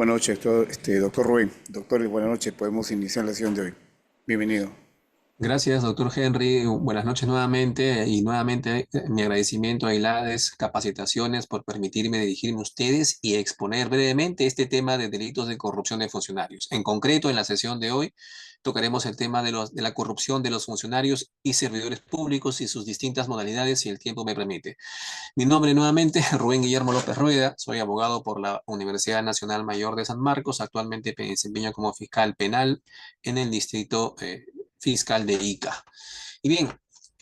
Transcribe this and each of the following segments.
Buenas noches, doctor Rubén. Doctor, buenas noches. Podemos iniciar la sesión de hoy. Bienvenido. Gracias, doctor Henry. Buenas noches nuevamente y nuevamente mi agradecimiento a ILADES Capacitaciones por permitirme dirigirme a ustedes y exponer brevemente este tema de delitos de corrupción de funcionarios. En concreto, en la sesión de hoy tocaremos el tema de la corrupción de los funcionarios y servidores públicos y sus distintas modalidades, si el tiempo me permite. Mi nombre nuevamente, Rubén Guillermo López Rueda, soy abogado por la Universidad Nacional Mayor de San Marcos, actualmente me desempeño como fiscal penal en el distrito fiscal de Ica. Y bien,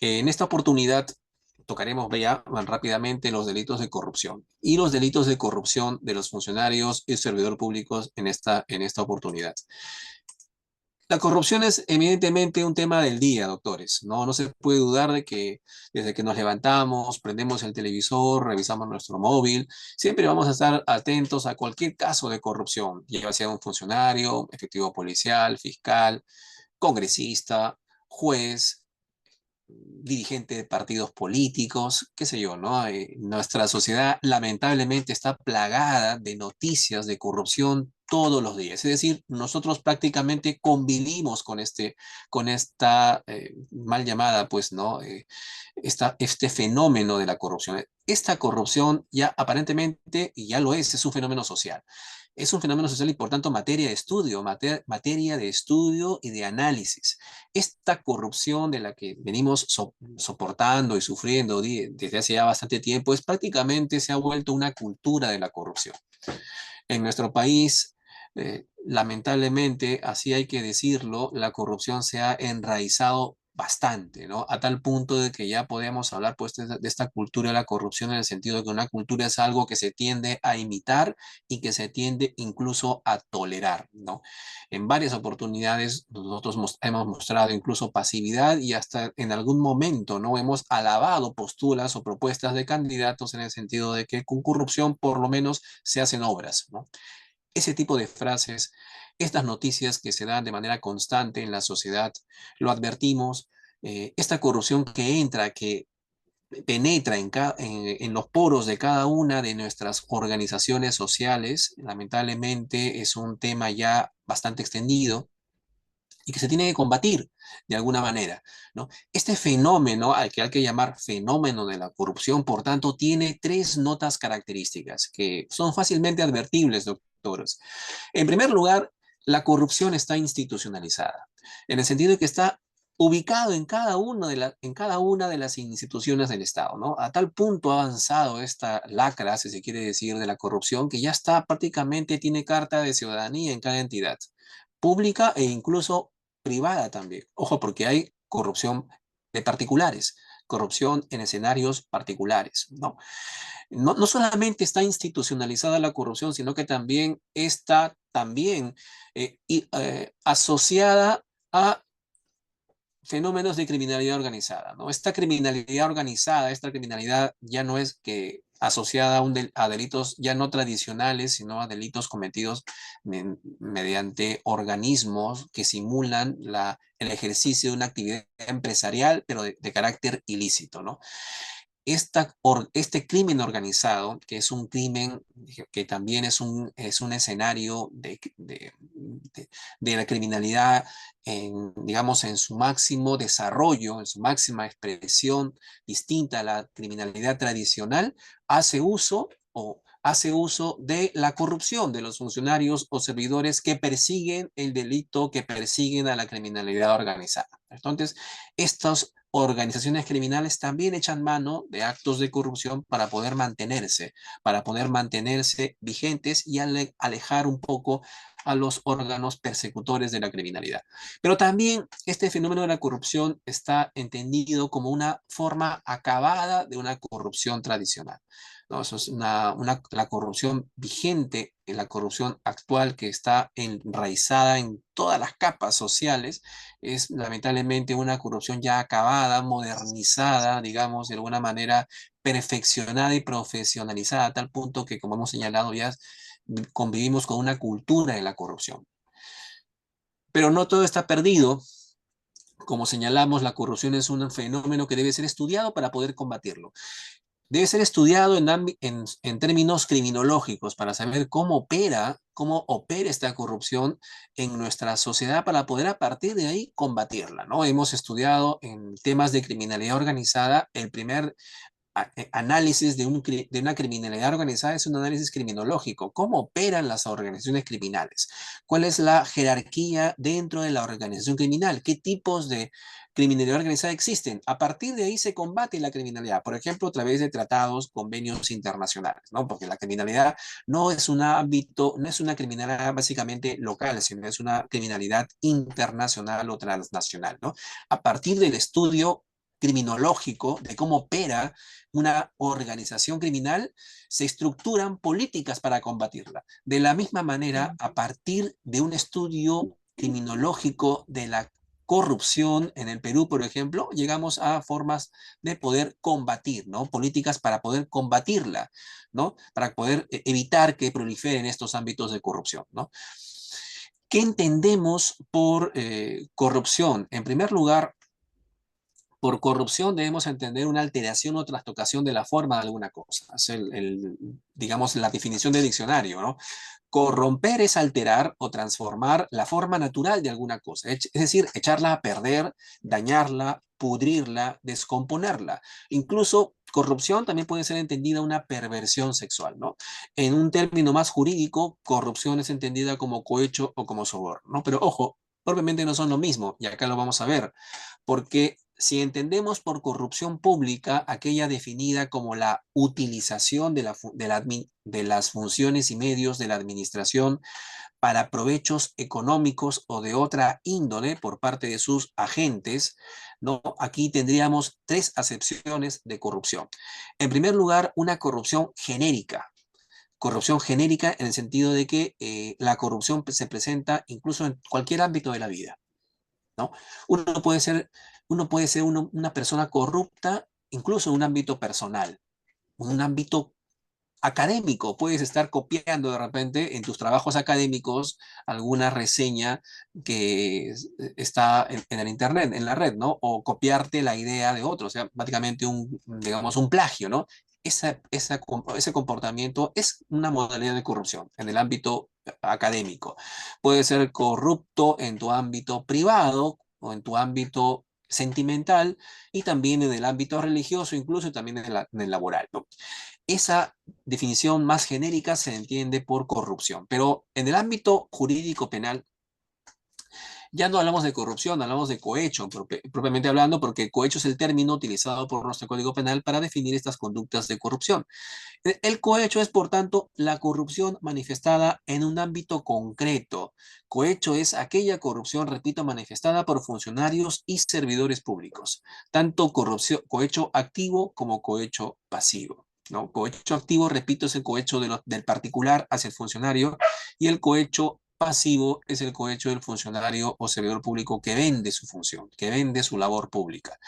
en esta oportunidad tocaremos ya rápidamente los delitos de corrupción y los delitos de corrupción de los funcionarios y servidores públicos en esta oportunidad. La corrupción es evidentemente un tema del día, doctores. No se puede dudar de que desde que nos levantamos, prendemos el televisor, revisamos nuestro móvil, siempre vamos a estar atentos a cualquier caso de corrupción, ya sea un funcionario, efectivo policial, fiscal, congresista, juez, dirigente de partidos políticos, qué sé yo, ¿no? Nuestra sociedad lamentablemente está plagada de noticias de corrupción todos los días. Es decir, nosotros prácticamente convivimos con esta mal llamada, pues, ¿no? Este fenómeno de la corrupción. Esta corrupción ya aparentemente, y ya lo es un fenómeno social. Es un fenómeno social y por tanto materia de estudio, materia de estudio y de análisis. Esta corrupción de la que venimos soportando y sufriendo desde hace ya bastante tiempo es prácticamente se ha vuelto una cultura de la corrupción. En nuestro país, lamentablemente, así hay que decirlo, la corrupción se ha enraizado bastante, ¿no? A tal punto de que ya podemos hablar pues de esta cultura de la corrupción en el sentido de que una cultura es algo que se tiende a imitar y que se tiende incluso a tolerar, ¿no? En varias oportunidades nosotros hemos mostrado incluso pasividad y hasta en algún momento no hemos alabado posturas o propuestas de candidatos en el sentido de que con corrupción por lo menos se hacen obras, ¿no? Ese tipo de frases, estas noticias que se dan de manera constante en la sociedad, lo advertimos, esta corrupción que entra, que penetra en los poros de cada una de nuestras organizaciones sociales, lamentablemente es un tema ya bastante extendido y que se tiene que combatir de alguna manera, ¿no? Este fenómeno, al que hay que llamar fenómeno de la corrupción, por tanto, tiene tres notas características que son fácilmente advertibles, doctores. En primer lugar, la corrupción está institucionalizada, en el sentido de que está ubicado en cada una de las instituciones del Estado, ¿no? A tal punto ha avanzado esta lacra, si se quiere decir, de la corrupción, que ya está prácticamente, tiene carta de ciudadanía en cada entidad, pública e incluso privada también. Ojo, porque hay corrupción de particulares, corrupción en escenarios particulares, ¿no? No solamente está institucionalizada la corrupción, sino que también está también asociada a fenómenos de criminalidad organizada, ¿no? Esta criminalidad organizada, esta criminalidad ya no es que asociada a delitos ya no tradicionales, sino a delitos cometidos mediante organismos que simulan el ejercicio de una actividad empresarial, pero de carácter ilícito, ¿no? Este crimen organizado, que es un crimen que también es un escenario de la criminalidad, digamos, en su máximo desarrollo, en su máxima expresión distinta a la criminalidad tradicional, hace uso de la corrupción de los funcionarios o servidores que persiguen el delito, que persiguen a la criminalidad organizada. Entonces, estos organizaciones criminales también echan mano de actos de corrupción para poder mantenerse vigentes y alejar un poco a los órganos persecutores de la criminalidad. Pero también este fenómeno de la corrupción está entendido como una forma acabada de una corrupción tradicional, ¿no? Eso es la corrupción vigente, la corrupción actual que está enraizada en todas las capas sociales, es lamentablemente una corrupción ya acabada, modernizada, digamos, de alguna manera perfeccionada y profesionalizada, a tal punto que, como hemos señalado, ya convivimos con una cultura de la corrupción. Pero no todo está perdido. Como señalamos, la corrupción es un fenómeno que debe ser estudiado para poder combatirlo. debe ser estudiado en términos criminológicos para saber cómo opera esta corrupción en nuestra sociedad para poder a partir de ahí combatirla, ¿no? Hemos estudiado en temas de criminalidad organizada el primer análisis de una criminalidad organizada es un análisis criminológico. ¿Cómo operan las organizaciones criminales? ¿Cuál es la jerarquía dentro de la organización criminal? ¿Qué tipos de criminalidad organizada existen? A partir de ahí se combate la criminalidad, por ejemplo, a través de tratados, convenios internacionales, ¿no? Porque la criminalidad no es un ámbito, no es una criminalidad básicamente local, sino es una criminalidad internacional o transnacional, ¿no? A partir del estudio criminológico de cómo opera una organización criminal, se estructuran políticas para combatirla. De la misma manera, a partir de un estudio criminológico de la corrupción en el Perú, por ejemplo, llegamos a formas de poder combatir, ¿no? Políticas para poder combatirla, ¿no? Para poder evitar que proliferen estos ámbitos de corrupción, ¿no? ¿Qué entendemos por corrupción? En primer lugar, por corrupción debemos entender una alteración o trastocación de la forma de alguna cosa. Es digamos, la definición de diccionario, ¿no? Corromper es alterar o transformar la forma natural de alguna cosa, es decir, echarla a perder, dañarla, pudrirla, descomponerla. Incluso corrupción también puede ser entendida una perversión sexual, ¿no? En un término más jurídico, corrupción es entendida como cohecho o como soborno, ¿no? Pero ojo, obviamente no son lo mismo, y acá lo vamos a ver, porque si entendemos por corrupción pública aquella definida como la utilización de las funciones y medios de la administración para provechos económicos o de otra índole por parte de sus agentes, ¿no? Aquí tendríamos tres acepciones de corrupción. En primer lugar, una corrupción genérica. Corrupción genérica en el sentido de que la corrupción se presenta incluso en cualquier ámbito de la vida, ¿no? Uno puede ser, una persona corrupta incluso en un ámbito personal, en un ámbito académico. Puedes estar copiando de repente en tus trabajos académicos alguna reseña que está en el internet, en la red, ¿no? O copiarte la idea de otro, o sea, prácticamente digamos, un plagio, ¿no? Ese comportamiento es una modalidad de corrupción en el ámbito académico. Puede ser corrupto en tu ámbito privado o en tu ámbito sentimental y también en el ámbito religioso, incluso también en el laboral, ¿no? Esa definición más genérica se entiende por corrupción, pero en el ámbito jurídico penal ya no hablamos de corrupción, hablamos de cohecho, propiamente hablando, porque cohecho es el término utilizado por nuestro Código Penal para definir estas conductas de corrupción. El cohecho es, por tanto, la corrupción manifestada en un ámbito concreto. Cohecho es aquella corrupción, repito, manifestada por funcionarios y servidores públicos, tanto cohecho activo como cohecho pasivo, ¿no? Cohecho activo, repito, es el cohecho del particular hacia el funcionario y el cohecho pasivo es el cohecho del funcionario o servidor público que vende su función, que vende su labor pública.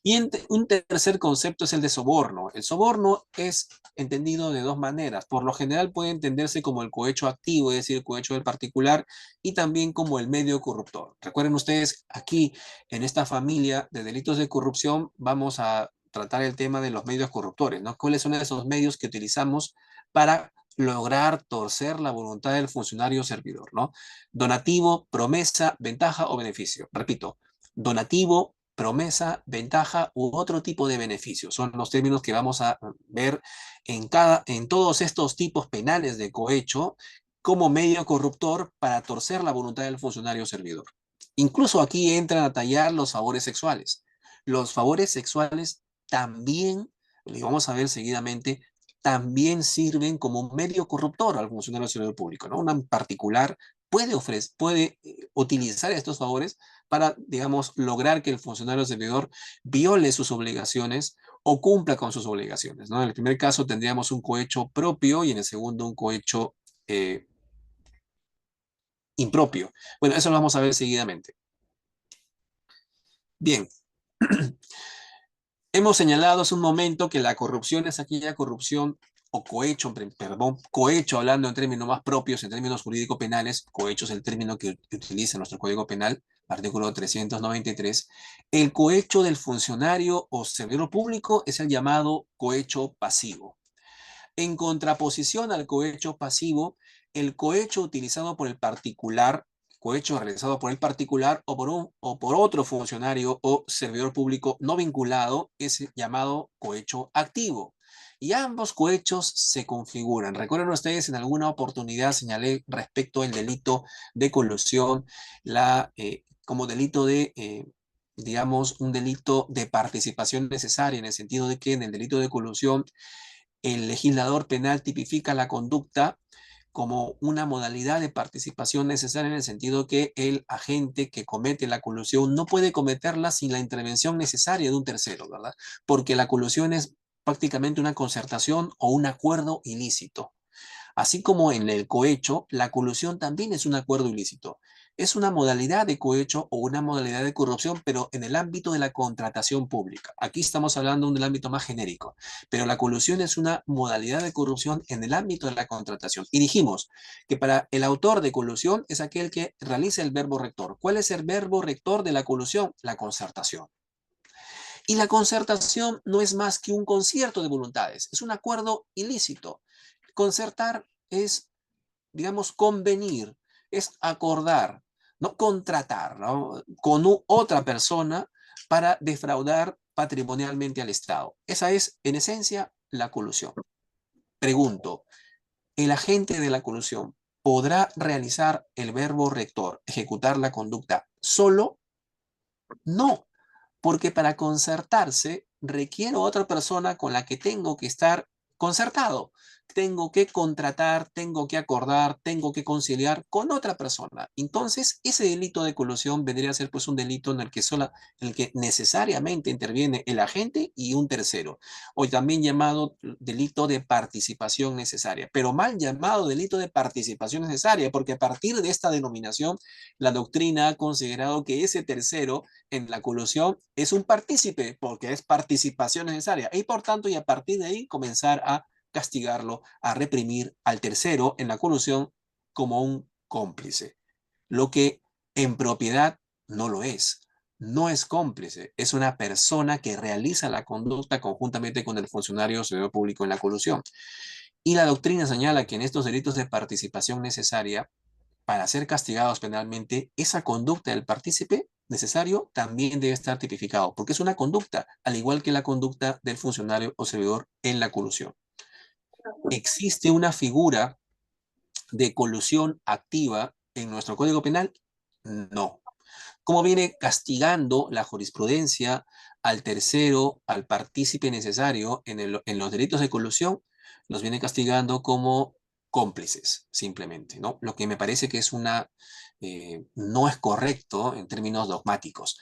Y un tercer concepto es el de soborno. El soborno es entendido de dos maneras. Por lo general puede entenderse como el cohecho activo, es decir, el cohecho del particular, y también como el medio corruptor. Recuerden ustedes, aquí en esta familia de delitos de corrupción vamos a tratar el tema de los medios corruptores, ¿no? ¿Cuáles son esos medios que utilizamos para lograr torcer la voluntad del funcionario o servidor, ¿no? Donativo, promesa, ventaja o beneficio. Repito, donativo, promesa, ventaja u otro tipo de beneficio. Son los términos que vamos a ver en todos estos tipos penales de cohecho como medio corruptor para torcer la voluntad del funcionario servidor. Incluso aquí entran a tallar los favores sexuales. Los favores sexuales también, y vamos a ver seguidamente, también sirven como un medio corruptor al funcionario servidor público, ¿no? Una particular puede utilizar estos favores para, digamos, lograr que el funcionario servidor viole sus obligaciones o cumpla con sus obligaciones, ¿no? En el primer caso tendríamos un cohecho propio y en el segundo un cohecho eh, impropio. Bueno, eso lo vamos a ver seguidamente. Bien, hemos señalado hace un momento que la corrupción es aquella corrupción o cohecho, perdón, cohecho hablando en términos más propios, en términos jurídico-penales, cohecho es el término que utiliza nuestro Código Penal, artículo 393, el cohecho del funcionario o servidor público es el llamado cohecho pasivo. En contraposición al cohecho pasivo, el cohecho utilizado por el particular, cohecho realizado por el particular o por otro funcionario o servidor público no vinculado, es llamado cohecho activo. Y ambos cohechos se configuran. Recuerden ustedes, en alguna oportunidad señalé respecto al delito de colusión, como delito digamos, un delito de participación necesaria, en el sentido de que en el delito de colusión el legislador penal tipifica la conducta como una modalidad de participación necesaria, en el sentido que el agente que comete la colusión no puede cometerla sin la intervención necesaria de un tercero, ¿verdad? Porque la colusión es prácticamente una concertación o un acuerdo ilícito. Así como en el cohecho, la colusión también es un acuerdo ilícito. Es una modalidad de cohecho o una modalidad de corrupción, pero en el ámbito de la contratación pública. Aquí estamos hablando del ámbito más genérico, pero la colusión es una modalidad de corrupción en el ámbito de la contratación. Y dijimos que para el autor de colusión es aquel que realiza el verbo rector. ¿Cuál es el verbo rector de la colusión? La concertación. Y la concertación no es más que un concierto de voluntades, es un acuerdo ilícito. Concertar es, digamos, convenir, es acordar, no contratar, ¿no? Con otra persona para defraudar patrimonialmente al Estado. Esa es, en esencia, la colusión. Pregunto, ¿el agente de la colusión podrá realizar el verbo rector, ejecutar la conducta solo? No, porque para concertarse requiero otra persona con la que tengo que estar concertado. Tengo que contratar, tengo que acordar, tengo que conciliar con otra persona. Entonces, ese delito de colusión vendría a ser pues un delito en el que necesariamente interviene el agente y un tercero, o también llamado delito de participación necesaria, pero mal llamado delito de participación necesaria, porque a partir de esta denominación, la doctrina ha considerado que ese tercero en la colusión es un partícipe, porque es participación necesaria, y por tanto, y a partir de ahí comenzar a castigarlo, a reprimir al tercero en la colusión como un cómplice, lo que en propiedad no lo es. No es cómplice, es una persona que realiza la conducta conjuntamente con el funcionario o servidor público en la colusión. Y la doctrina señala que en estos delitos de participación necesaria, para ser castigados penalmente, esa conducta del partícipe necesario también debe estar tipificado, porque es una conducta, al igual que la conducta del funcionario o servidor en la colusión. ¿Existe una figura de colusión activa en nuestro Código Penal? No. ¿Cómo viene castigando la jurisprudencia al tercero, al partícipe necesario en los delitos de colusión? Los viene castigando como cómplices, simplemente, ¿no? Lo que me parece que no es correcto en términos dogmáticos.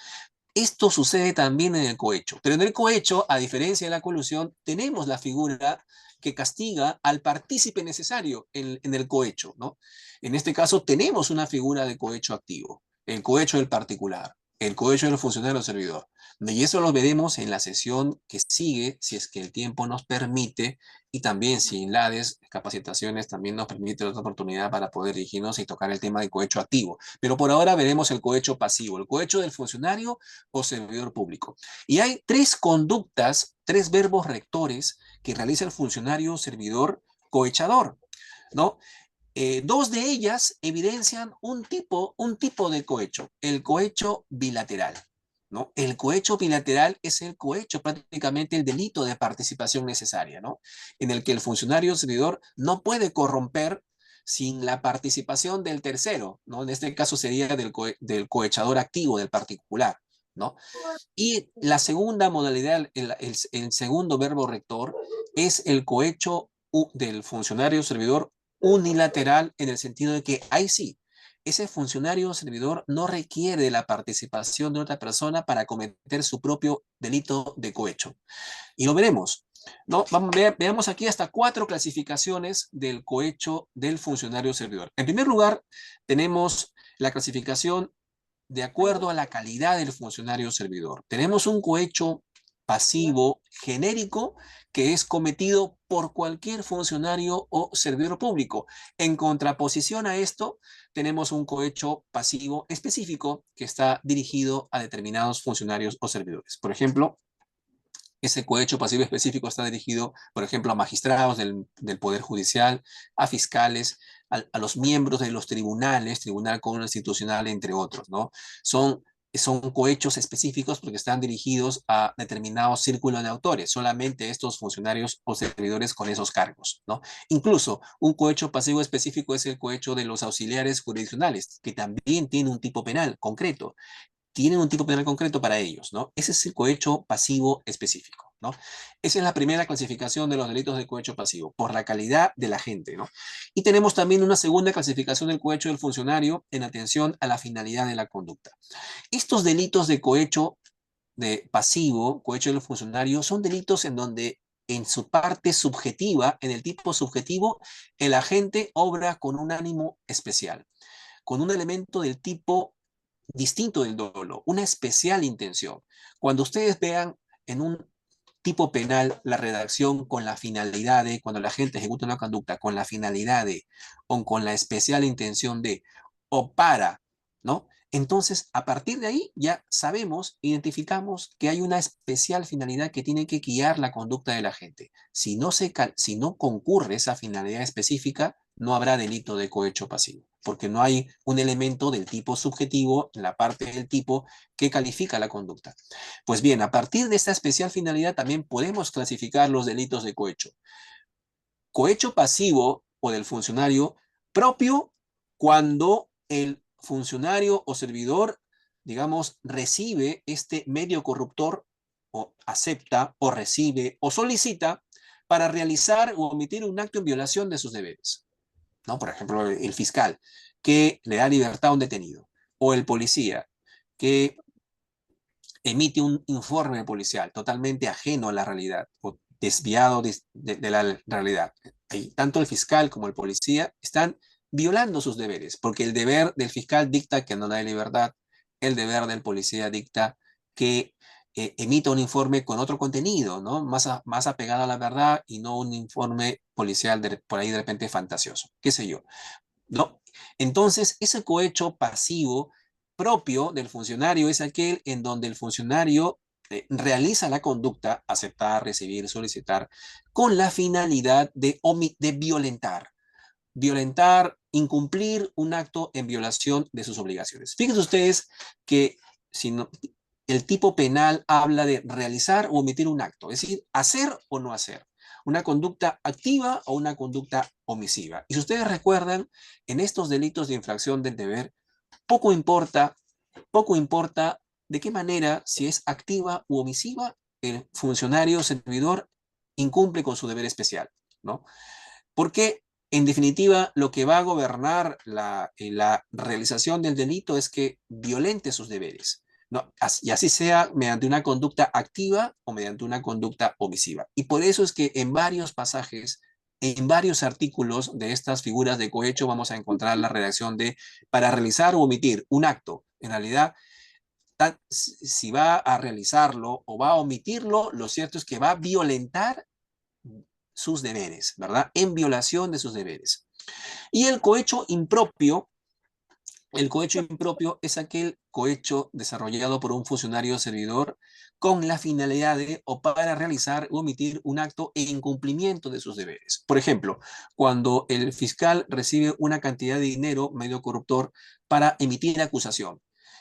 Esto sucede también en el cohecho, pero en el cohecho, a diferencia de la colusión, tenemos la figura que castiga al partícipe necesario en el cohecho, ¿no? En este caso tenemos una figura de cohecho activo, el cohecho del particular, el cohecho del funcionario o servidor. Y eso lo veremos en la sesión que sigue, si es que el tiempo nos permite, y también si en LADES, capacitaciones, también nos permite otra oportunidad para poder dirigirnos y tocar el tema del cohecho activo. Pero por ahora veremos el cohecho pasivo, el cohecho del funcionario o servidor público. Y hay tres conductas, tres verbos rectores que realiza el funcionario o servidor cohechador, ¿no? Dos de ellas evidencian un tipo de cohecho, el cohecho bilateral, ¿no? El cohecho bilateral es el cohecho, prácticamente el delito de participación necesaria, ¿no? En el que el funcionario o servidor no puede corromper sin la participación del tercero, ¿no? En este caso sería del cohechador activo, del particular, ¿no? Y la segunda modalidad, el segundo verbo rector, es el cohecho del funcionario servidor unilateral, en el sentido de que ahí sí, ese funcionario o servidor no requiere de la participación de otra persona para cometer su propio delito de cohecho. Y lo veremos, ¿no? Veamos aquí hasta cuatro clasificaciones del cohecho del funcionario servidor. En primer lugar, tenemos la clasificación de acuerdo a la calidad del funcionario servidor. Tenemos un cohecho pasivo genérico que es cometido por cualquier funcionario o servidor público. En contraposición a esto, tenemos un cohecho pasivo específico que está dirigido a determinados funcionarios o servidores. Por ejemplo, ese cohecho pasivo específico está dirigido, por ejemplo, a magistrados del Poder Judicial, a fiscales, a los miembros de los tribunales, Tribunal Constitucional, entre otros, ¿no? Son, son cohechos específicos porque están dirigidos a determinados círculos de autores, solamente estos funcionarios o servidores con esos cargos, ¿no? Incluso un cohecho pasivo específico es el cohecho de los auxiliares jurisdiccionales, que también tiene un tipo penal concreto, tienen un tipo penal concreto para ellos, ¿no? Ese es el cohecho pasivo específico, ¿no? Esa es la primera clasificación de los delitos de cohecho pasivo, por la calidad de la gente, ¿no? Y tenemos también una segunda clasificación del cohecho del funcionario en atención a la finalidad de la conducta. Estos delitos de cohecho de pasivo, cohecho del funcionario, son delitos en donde en su parte subjetiva, en el tipo subjetivo, el agente obra con un ánimo especial, con un elemento del tipo distinto del dolo, una especial intención. Cuando ustedes vean en un tipo penal la redacción con la finalidad de, cuando la gente ejecuta una conducta con la finalidad de, o con la especial intención de, o para, ¿no? Entonces, a partir de ahí ya sabemos, identificamos que hay una especial finalidad que tiene que guiar la conducta de la gente. Si no concurre esa finalidad específica, no habrá delito de cohecho pasivo, porque no hay un elemento del tipo subjetivo en la parte del tipo que califica la conducta. Pues bien, a partir de esta especial finalidad también podemos clasificar los delitos de cohecho. Cohecho pasivo o del funcionario propio cuando el funcionario o servidor, digamos, recibe este medio corruptor o acepta o recibe o solicita para realizar o omitir un acto en violación de sus deberes, ¿no? Por ejemplo, el fiscal que le da libertad a un detenido o el policía que emite un informe policial totalmente ajeno a la realidad o desviado de la realidad. Y tanto el fiscal como el policía están violando sus deberes, porque el deber del fiscal dicta que no da libertad, el deber del policía dicta que emita un informe con otro contenido, ¿no? Más apegado a la verdad y no un informe policial por ahí de repente fantasioso, qué sé yo. ¿No? Entonces, ese cohecho pasivo propio del funcionario es aquel en donde el funcionario realiza la conducta, aceptar, recibir, solicitar, con la finalidad de violentar, incumplir un acto en violación de sus obligaciones. Fíjense ustedes que si no, el tipo penal habla de realizar o omitir un acto, es decir, hacer o no hacer, una conducta activa o una conducta omisiva. Y si ustedes recuerdan, en estos delitos de infracción del deber, poco importa, poco importa de qué manera, si es activa u omisiva, el funcionario servidor incumple con su deber especial, ¿no? Porque, en definitiva, lo que va a gobernar la realización del delito es que violente sus deberes, ¿no? Y así sea mediante una conducta activa o mediante una conducta omisiva. Y por eso es que en varios pasajes, en varios artículos de estas figuras de cohecho vamos a encontrar la redacción de para realizar o omitir un acto. En realidad, si va a realizarlo o va a omitirlo, lo cierto es que va a violentar sus deberes, ¿verdad? En violación de sus deberes. Y el cohecho impropio es aquel cohecho desarrollado por un funcionario servidor con la finalidad de o para realizar o omitir un acto en incumplimiento de sus deberes. Por ejemplo, cuando el fiscal recibe una cantidad de dinero medio corruptor para emitir acusación.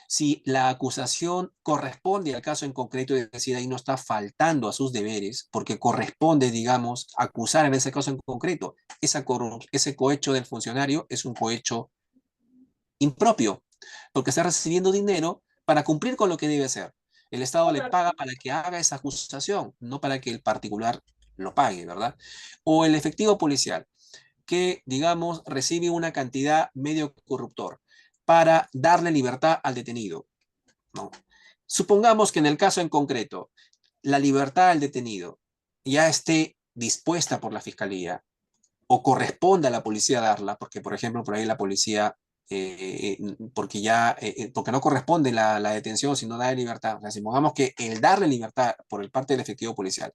Si la acusación corresponde al caso en concreto, es decir, ahí no está faltando a sus deberes, porque corresponde, digamos, acusar en ese caso en concreto, ese cohecho del funcionario es un cohecho impropio, porque está recibiendo dinero para cumplir con lo que debe hacer. El Estado le paga para que haga esa acusación, no para que el particular lo pague, ¿verdad? O el efectivo policial, que, digamos, recibe una cantidad medio corruptor para darle libertad al detenido, ¿no? Supongamos que en el caso en concreto, la libertad del detenido ya esté dispuesta por la fiscalía o corresponde a la policía darla, porque, por ejemplo, por ahí la policía porque no corresponde la detención, sino darle libertad. O sea, supongamos que el darle libertad por el parte del efectivo policial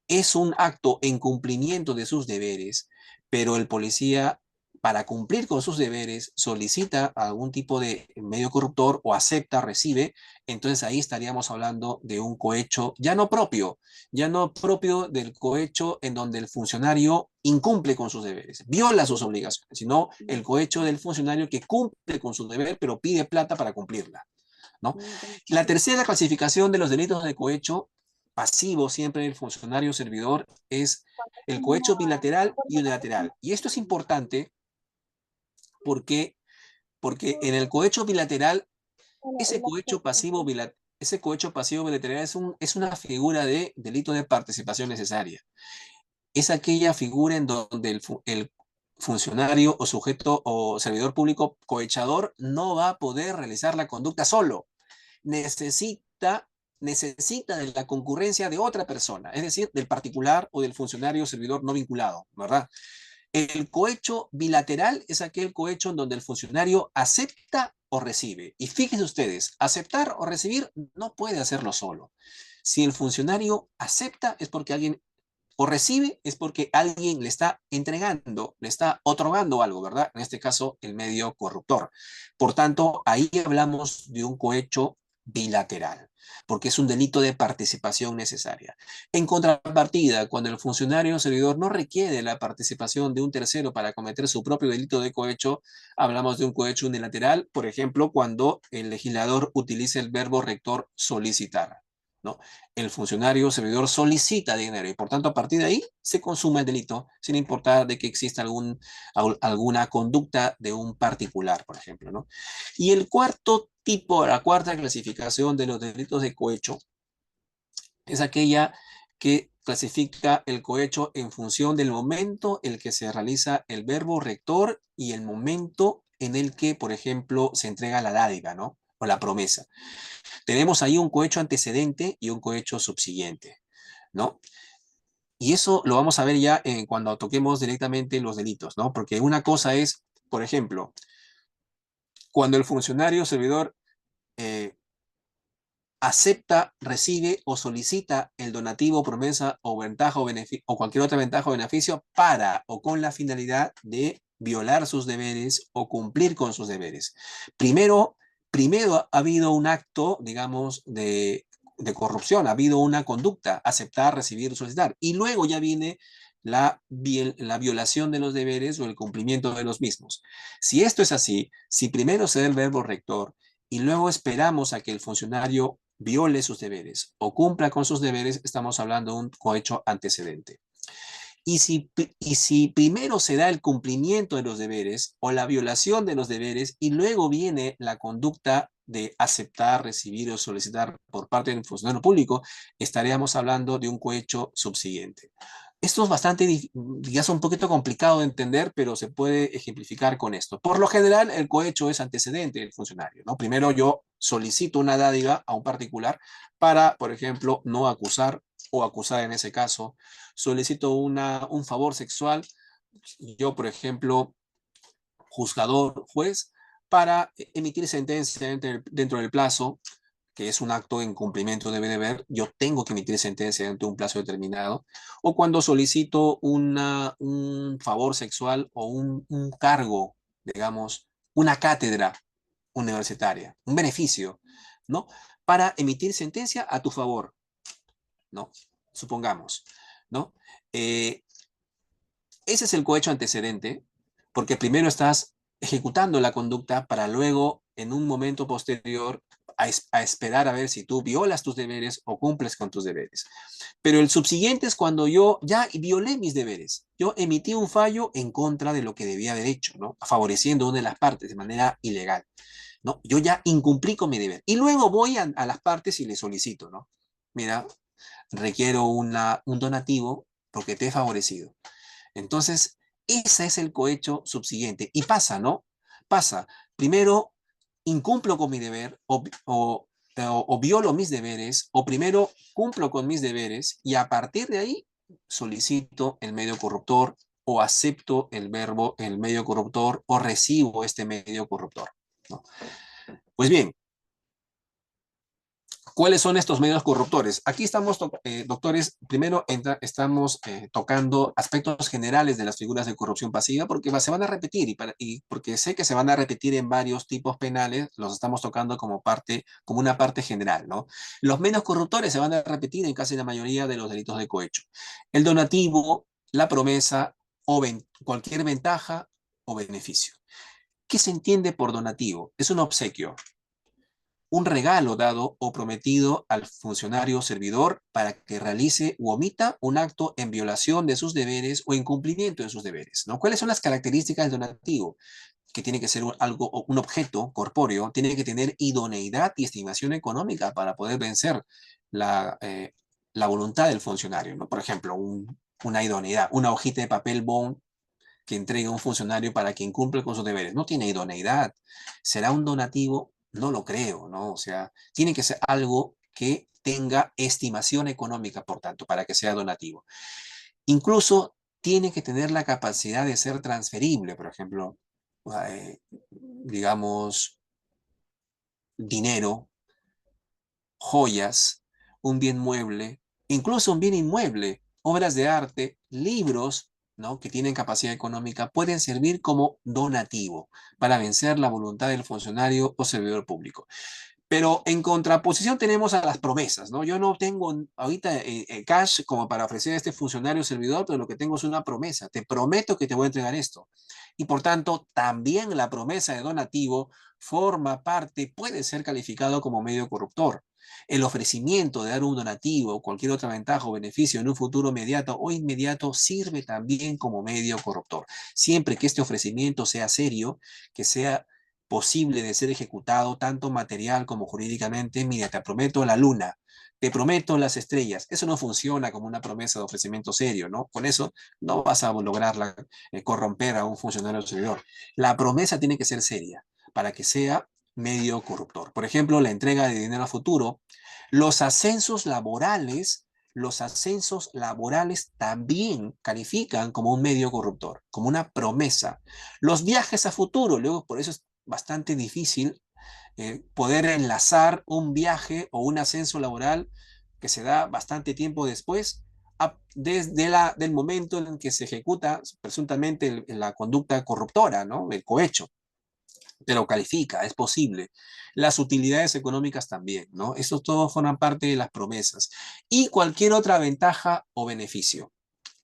es un acto en cumplimiento de sus deberes, pero el policía, para cumplir con sus deberes, solicita algún tipo de medio corruptor o acepta, recibe, entonces ahí estaríamos hablando de un cohecho ya no propio del cohecho en donde el funcionario incumple con sus deberes, viola sus obligaciones, sino el cohecho del funcionario que cumple con su deber, pero pide plata para cumplirla, ¿no? La tercera clasificación de los delitos de cohecho pasivo siempre del funcionario servidor es el cohecho bilateral y unilateral. Y esto es importante porque, porque en el cohecho bilateral, ese cohecho pasivo bilateral es una figura de delito de participación necesaria. Es aquella figura en donde el funcionario o sujeto o servidor público cohechador no va a poder realizar la conducta solo. necesita, necesita de la concurrencia de otra persona, es decir, del particular o del funcionario servidor no vinculado, ¿verdad? El cohecho bilateral es aquel cohecho en donde el funcionario acepta o recibe. Y fíjense ustedes, aceptar o recibir no puede hacerlo solo. Si el funcionario acepta es porque alguien o recibe es porque alguien le está entregando, le está otorgando algo, ¿verdad? En este caso, el medio corruptor. Por tanto, ahí hablamos de un cohecho bilateral, porque es un delito de participación necesaria. En contrapartida, cuando el funcionario o servidor no requiere la participación de un tercero para cometer su propio delito de cohecho, hablamos de un cohecho unilateral, por ejemplo, cuando el legislador utiliza el verbo rector solicitar, ¿no? El funcionario o servidor solicita dinero y por tanto a partir de ahí se consuma el delito sin importar de que exista alguna conducta de un particular, por ejemplo, ¿no? Y el cuarto tipo, la cuarta clasificación de los delitos de cohecho es aquella que clasifica el cohecho en función del momento en el que se realiza el verbo rector y el momento en el que, por ejemplo, se entrega la dádiva, ¿no? O la promesa. Tenemos ahí un cohecho antecedente y un cohecho subsiguiente, ¿no? Y eso lo vamos a ver ya cuando toquemos directamente los delitos, ¿no? Porque una cosa es, por ejemplo, cuando el funcionario o servidor eh, acepta, recibe o solicita el donativo, promesa o ventaja o cualquier otra ventaja o beneficio para o con la finalidad de violar sus deberes o cumplir con sus deberes. Primero, primero ha habido un acto, digamos, de corrupción, ha habido una conducta, aceptar, recibir, solicitar, y luego ya viene la violación de los deberes o el cumplimiento de los mismos. Si esto es así, si primero se da el verbo rector y luego esperamos a que el funcionario viole sus deberes o cumpla con sus deberes, estamos hablando de un cohecho antecedente. Y si primero se da el cumplimiento de los deberes o la violación de los deberes y luego viene la conducta de aceptar, recibir o solicitar por parte del funcionario público, estaríamos hablando de un cohecho subsiguiente. Esto es bastante, ya es un poquito complicado de entender, pero se puede ejemplificar con esto. Por lo general, el cohecho es antecedente del funcionario, ¿no? Primero yo solicito una dádiva a un particular para, por ejemplo, no acusar o acusar en ese caso. Solicito un favor sexual, yo, por ejemplo, juzgador, juez, para emitir sentencia dentro del plazo, que es un acto en cumplimiento de deber, yo tengo que emitir sentencia dentro de un plazo determinado, o cuando solicito un favor sexual o un cargo, digamos, una cátedra universitaria, un beneficio, ¿no? Para emitir sentencia a tu favor, ¿no? Supongamos, ¿no? Eh, Ese es el cohecho antecedente, porque primero estás ejecutando la conducta para luego, en un momento posterior, a esperar a ver si tú violas tus deberes o cumples con tus deberes. Pero el subsiguiente es cuando yo ya violé mis deberes. Yo emití un fallo en contra de lo que debía haber hecho, ¿no? Favoreciendo a una de las partes de manera ilegal, ¿no? Yo ya incumplí con mi deber. Y luego voy a las partes y les solicito, ¿no? Mira, requiero un donativo porque te he favorecido. Entonces, ese es el cohecho subsiguiente. Y pasa, ¿no? Pasa. Primero, incumplo con mi deber o violo mis deberes, o primero cumplo con mis deberes y a partir de ahí solicito el medio corruptor o acepto el medio corruptor, o recibo este medio corruptor, ¿no? Pues bien, ¿cuáles son estos medios corruptores? Aquí estamos, doctores, primero estamos tocando aspectos generales de las figuras de corrupción pasiva porque se van a repetir y porque sé que se van a repetir en varios tipos penales, los estamos tocando como una parte general, ¿no? Los medios corruptores se van a repetir en casi la mayoría de los delitos de cohecho. El donativo, la promesa o cualquier ventaja o beneficio. ¿Qué se entiende por donativo? Es un obsequio, un regalo dado o prometido al funcionario o servidor para que realice u omita un acto en violación de sus deberes o incumplimiento de sus deberes, ¿no? ¿Cuáles son las características del donativo? Que tiene que ser un objeto corpóreo, tiene que tener idoneidad y estimación económica para poder vencer la, eh, la voluntad del funcionario, ¿no? Por ejemplo, una idoneidad, una hojita de papel bond que entregue a un funcionario para que incumple con sus deberes. No tiene idoneidad. ¿Será un donativo? No lo creo, ¿no? O sea, tiene que ser algo que tenga estimación económica, por tanto, para que sea donativo. Incluso tiene que tener la capacidad de ser transferible, por ejemplo, digamos, dinero, joyas, un bien mueble, incluso un bien inmueble, obras de arte, libros, ¿no? Que tienen capacidad económica, pueden servir como donativo para vencer la voluntad del funcionario o servidor público. Pero en contraposición tenemos a las promesas, ¿no? Yo no tengo ahorita cash como para ofrecer a este funcionario o servidor, pero lo que tengo es una promesa. Te prometo que te voy a entregar esto. Y por tanto, también la promesa de donativo forma parte, puede ser calificado como medio corruptor. El ofrecimiento de dar un donativo o cualquier otra ventaja o beneficio en un futuro inmediato o inmediato sirve también como medio corruptor. Siempre que este ofrecimiento sea serio, que sea posible de ser ejecutado tanto material como jurídicamente. Mira, te prometo la luna, te prometo las estrellas. Eso no funciona como una promesa de ofrecimiento serio, ¿no? Con eso no vas a lograr corromper a un funcionario servidor. La promesa tiene que ser seria para que sea medio corruptor. Por ejemplo, la entrega de dinero a futuro, los ascensos laborales. Los ascensos laborales también califican como un medio corruptor, como una promesa. Los viajes a futuro, luego por eso es bastante difícil poder enlazar un viaje o un ascenso laboral que se da bastante tiempo después, desde del momento en que se ejecuta presuntamente la conducta corruptora, ¿no? El cohecho, pero califica, es posible. Las utilidades económicas también, ¿no? Eso todo forman parte de las promesas. Y cualquier otra ventaja o beneficio,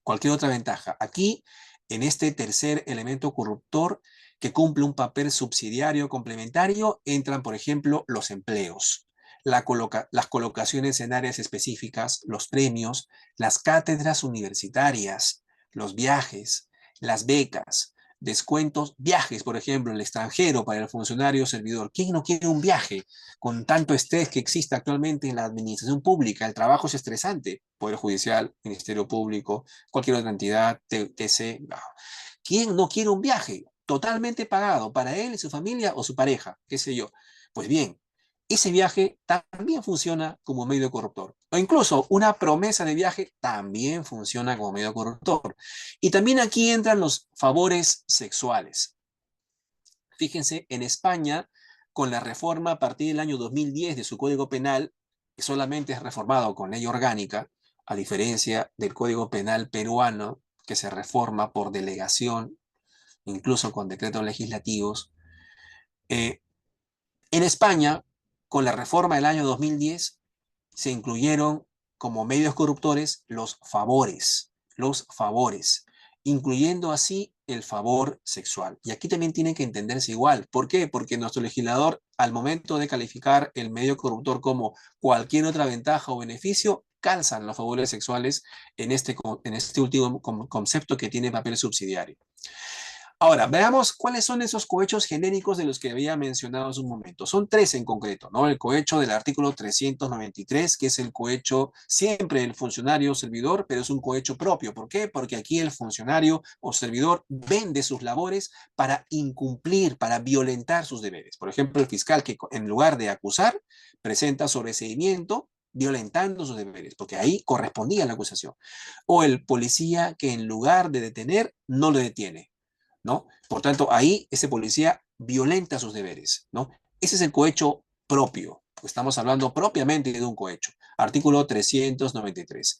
cualquier otra ventaja. Aquí, en este tercer elemento corruptor que cumple un papel subsidiario complementario, entran, por ejemplo, los empleos, las colocaciones en áreas específicas, los premios, las cátedras universitarias, los viajes, las becas, descuentos, viajes, por ejemplo, en el extranjero para el funcionario servidor. ¿Quién no quiere un viaje con tanto estrés que existe actualmente en la administración pública? El trabajo es estresante, Poder Judicial, Ministerio Público, cualquier otra entidad, TC. No. ¿Quién no quiere un viaje totalmente pagado para él y su familia o su pareja? ¿Qué sé yo? Pues bien, ese viaje también funciona como medio corruptor. O incluso una promesa de viaje también funciona como medio corruptor. Y también aquí entran los favores sexuales. Fíjense, en España, con la reforma a partir del año 2010 de su Código Penal, que solamente es reformado con ley orgánica, a diferencia del Código Penal peruano, que se reforma por delegación, incluso con decretos legislativos. Eh, en España, con la reforma del año 2010, se incluyeron como medios corruptores los favores, incluyendo así el favor sexual. Y aquí también tiene que entenderse igual. ¿Por qué? Porque nuestro legislador, al momento de calificar el medio corruptor como cualquier otra ventaja o beneficio, calzan los favores sexuales en este último concepto que tiene papel subsidiario. Ahora, veamos cuáles son esos cohechos genéricos de los que había mencionado hace un momento. Son tres en concreto, ¿no? El cohecho del artículo 393, que es el cohecho siempre del funcionario o servidor, pero es un cohecho propio. ¿Por qué? Porque aquí el funcionario o servidor vende sus labores para incumplir, para violentar sus deberes. Por ejemplo, el fiscal que en lugar de acusar, presenta sobreseimiento violentando sus deberes, porque ahí correspondía la acusación. O el policía que en lugar de detener, no lo detiene, ¿no? Por tanto, ahí ese policía violenta sus deberes, ¿no? Ese es el cohecho propio. Estamos hablando propiamente de un cohecho. Artículo 393.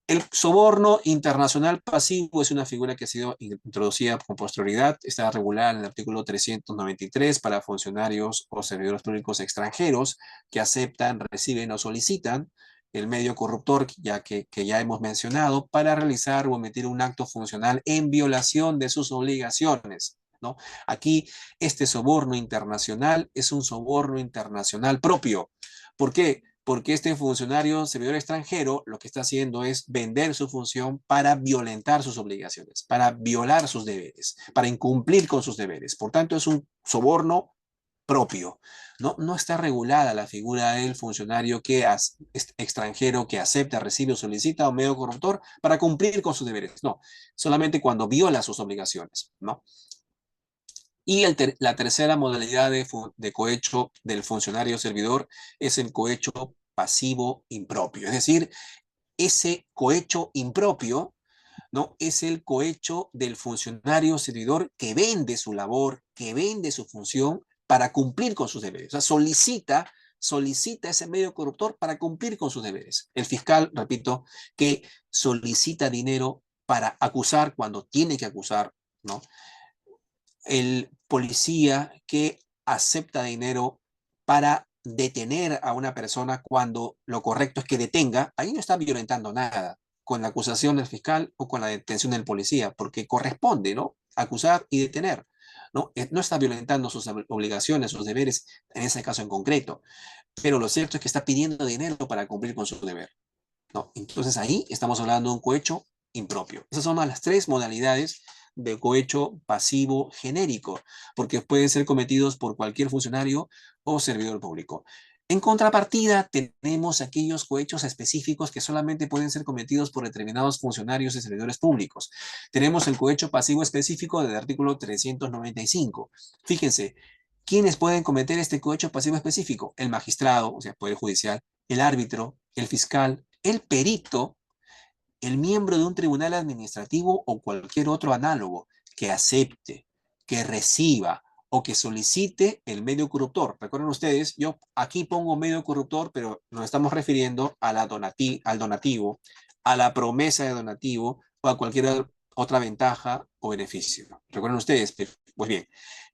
El soborno internacional pasivo es una figura que ha sido introducida con posterioridad. Está regulada en el artículo 393 para funcionarios o servidores públicos extranjeros que aceptan, reciben o solicitan el medio corruptor que ya hemos mencionado para realizar o emitir un acto funcional en violación de sus obligaciones, ¿no? Aquí este soborno internacional es un soborno internacional propio. ¿Por qué? Porque este funcionario servidor extranjero lo que está haciendo es vender su función para violentar sus obligaciones, para violar sus deberes, para incumplir con sus deberes. Por tanto, es un soborno propio. No está regulada la figura del funcionario extranjero que acepta, recibe o solicita un medio corruptor para cumplir con sus deberes. No, solamente cuando viola sus obligaciones, ¿no? Y la tercera modalidad de cohecho del funcionario servidor es el cohecho pasivo impropio. Es decir, ese cohecho impropio, ¿no? Es el cohecho del funcionario servidor que vende su labor, que vende su función para cumplir con sus deberes. O sea, solicita ese medio corruptor para cumplir con sus deberes. El fiscal, repito, que solicita dinero para acusar cuando tiene que acusar, ¿no? El policía que acepta dinero para detener a una persona cuando lo correcto es que detenga, ahí no está violentando nada con la acusación del fiscal o con la detención del policía, porque corresponde, ¿no? Acusar y detener, ¿no? No está violentando sus obligaciones, sus deberes, en ese caso en concreto, pero lo cierto es que está pidiendo dinero para cumplir con su deber, ¿no? Entonces ahí estamos hablando de un cohecho impropio. Esas son las tres modalidades de cohecho pasivo genérico, porque pueden ser cometidos por cualquier funcionario o servidor público. En contrapartida, tenemos aquellos cohechos específicos que solamente pueden ser cometidos por determinados funcionarios y servidores públicos. Tenemos el cohecho pasivo específico del artículo 395. Fíjense, ¿quiénes pueden cometer este cohecho pasivo específico? El magistrado, o sea, el Poder Judicial, el árbitro, el fiscal, el perito, el miembro de un tribunal administrativo o cualquier otro análogo que acepte, que reciba o que solicite el medio corruptor. Recuerden ustedes, yo aquí pongo medio corruptor, pero nos estamos refiriendo a al donativo, a la promesa de donativo o a cualquier otra ventaja o beneficio. Recuerden ustedes, pues bien,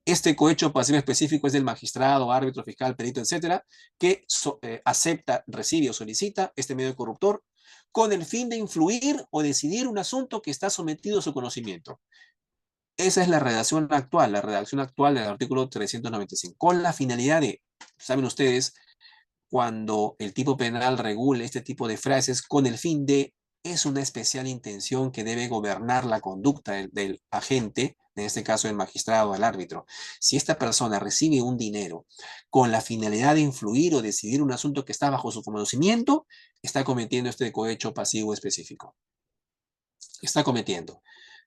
este cohecho pasivo específico es del magistrado, árbitro, fiscal, perito, etcétera, que acepta, recibe o solicita este medio corruptor con el fin de influir o decidir un asunto que está sometido a su conocimiento. Esa es la redacción actual del artículo 395, con la finalidad de, saben ustedes, cuando el tipo penal regule este tipo de frases con el fin de, es una especial intención que debe gobernar la conducta del agente, en este caso el magistrado o el árbitro. Si esta persona recibe un dinero con la finalidad de influir o decidir un asunto que está bajo su conocimiento, está cometiendo este cohecho pasivo específico. Está cometiendo,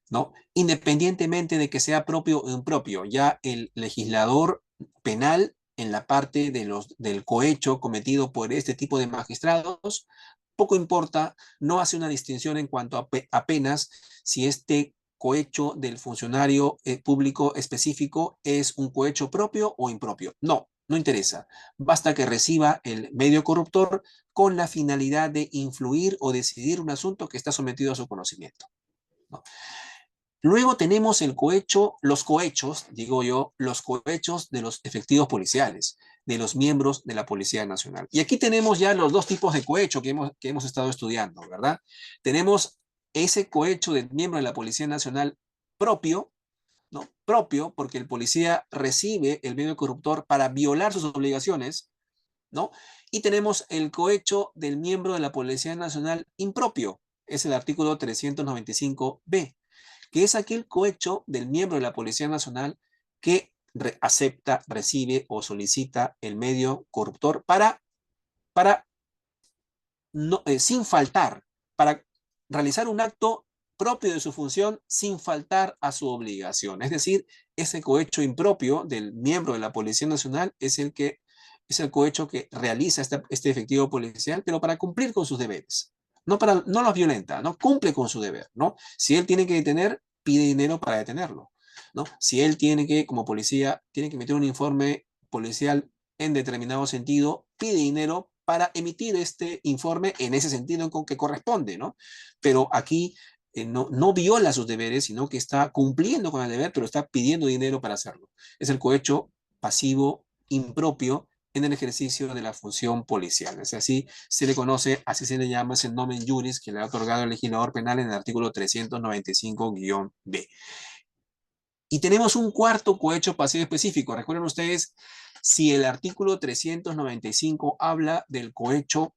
¿no? Independientemente de que sea propio o impropio, ya el legislador penal en la parte del cohecho cometido por este tipo de magistrados, poco importa, no hace una distinción en cuanto a apenas si este cohecho del funcionario público específico es un cohecho propio o impropio. No interesa. Basta que reciba el medio corruptor con la finalidad de influir o decidir un asunto que está sometido a su conocimiento, ¿no? Luego tenemos el cohecho, los cohechos, digo yo, los cohechos de los efectivos policiales, de los miembros de la Policía Nacional. Y aquí tenemos ya los dos tipos de cohecho que hemos estado estudiando, ¿verdad? Tenemos ese cohecho del miembro de la Policía Nacional propio, ¿no? Propio, porque el policía recibe el medio corruptor para violar sus obligaciones, ¿no? Y tenemos el cohecho del miembro de la Policía Nacional impropio, es el artículo 395b, que es aquel cohecho del miembro de la Policía Nacional que acepta, recibe o solicita el medio corruptor para no, sin faltar, para realizar un acto propio de su función sin faltar a su obligación. Es decir, ese cohecho impropio del miembro de la Policía Nacional es el que es el cohecho que realiza este efectivo policial, pero para cumplir con sus deberes. No los violenta, no cumple con su deber, ¿no? Si él tiene que detener, pide dinero para detenerlo, ¿no? Si él tiene que, como policía, tiene que emitir un informe policial en determinado sentido, pide dinero para emitir este informe en ese sentido con que corresponde, ¿no? Pero aquí no viola sus deberes, sino que está cumpliendo con el deber, pero está pidiendo dinero para hacerlo. Es el cohecho pasivo impropio en el ejercicio de la función policial. Es así se le conoce, así se le llama ese nomen juris que le ha otorgado el legislador penal en el artículo 395-B. Y tenemos un cuarto cohecho pasivo específico. Recuerden ustedes, si el artículo 395 habla del cohecho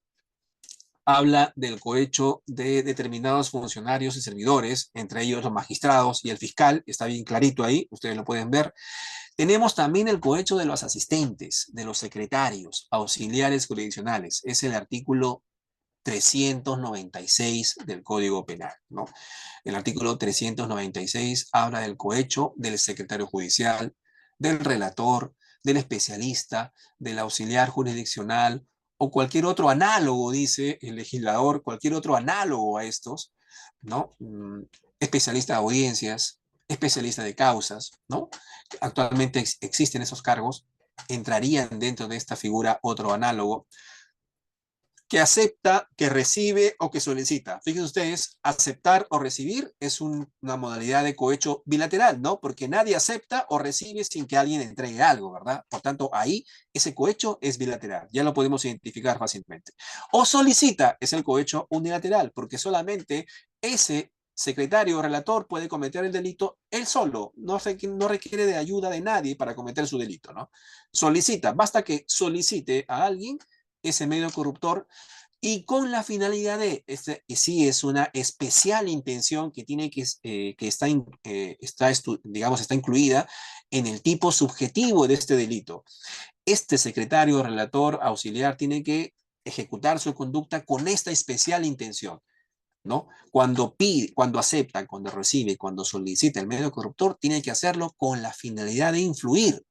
de determinados funcionarios y servidores, entre ellos los magistrados y el fiscal, está bien clarito ahí, ustedes lo pueden ver. Tenemos también el cohecho de los asistentes, de los secretarios, auxiliares jurisdiccionales. Es el artículo 396 del Código Penal, ¿no? El artículo 396 habla del cohecho del secretario judicial, del relator, del especialista, del auxiliar jurisdiccional o cualquier otro análogo, dice el legislador, cualquier otro análogo a estos, ¿no? Especialista de audiencias, especialista de causas, ¿no? Actualmente existen esos cargos, entrarían dentro de esta figura otro análogo que acepta, que recibe o que solicita. Fíjense ustedes, aceptar o recibir es una modalidad de cohecho bilateral, ¿no? Porque nadie acepta o recibe sin que alguien entregue algo, ¿verdad? Por tanto, ahí ese cohecho es bilateral, ya lo podemos identificar fácilmente. O solicita es el cohecho unilateral, porque solamente ese secretario o relator puede cometer el delito él solo, no requiere de ayuda de nadie para cometer su delito, ¿no? Solicita, basta que solicite a alguien ese medio corruptor y con la finalidad de, sí es una especial intención que tiene que digamos, está incluida en el tipo subjetivo de este delito. Este secretario, relator, auxiliar tiene que ejecutar su conducta con esta especial intención, ¿no? Cuando pide, cuando acepta, cuando recibe, cuando solicita el medio corruptor, tiene que hacerlo con la finalidad de influir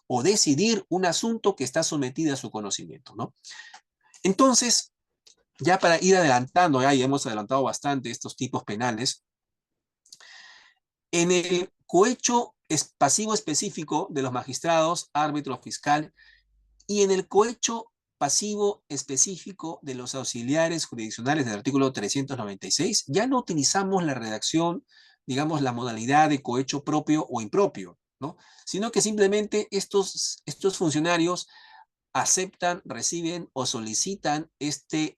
o decidir un asunto que está sometido a su conocimiento, ¿no? Entonces, ya para ir adelantando, ya hemos adelantado bastante estos tipos penales, en el cohecho pasivo específico de los magistrados, árbitro, fiscal, y en el cohecho pasivo específico de los auxiliares jurisdiccionales del artículo 396, ya no utilizamos la redacción, digamos, la modalidad de cohecho propio o impropio, ¿no? Sino que simplemente estos funcionarios aceptan, reciben o solicitan este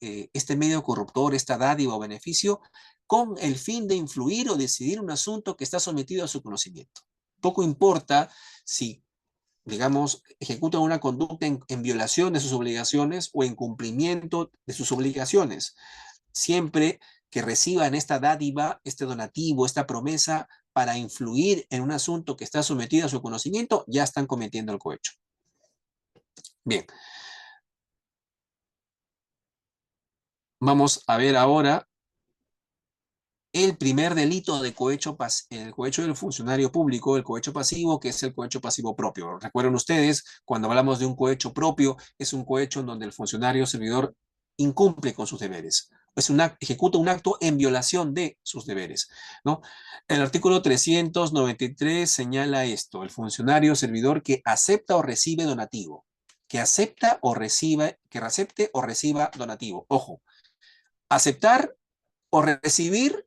medio corruptor, esta dádiva o beneficio, con el fin de influir o decidir un asunto que está sometido a su conocimiento. Poco importa si, digamos, ejecutan una conducta en violación de sus obligaciones o en cumplimiento de sus obligaciones. Siempre que reciban esta dádiva, este donativo, esta promesa para influir en un asunto que está sometido a su conocimiento, ya están cometiendo el cohecho. Bien. Vamos a ver ahora el primer delito de cohecho, el cohecho del funcionario público, el cohecho pasivo, que es el cohecho pasivo propio. Recuerden ustedes, cuando hablamos de un cohecho propio, es un cohecho en donde el funcionario servidor incumple con sus deberes. Ejecuta un acto en violación de sus deberes, ¿no? El artículo 393 señala esto: el funcionario servidor que acepta o recibe donativo, que acepta o reciba, que acepte o reciba donativo. Ojo, aceptar o recibir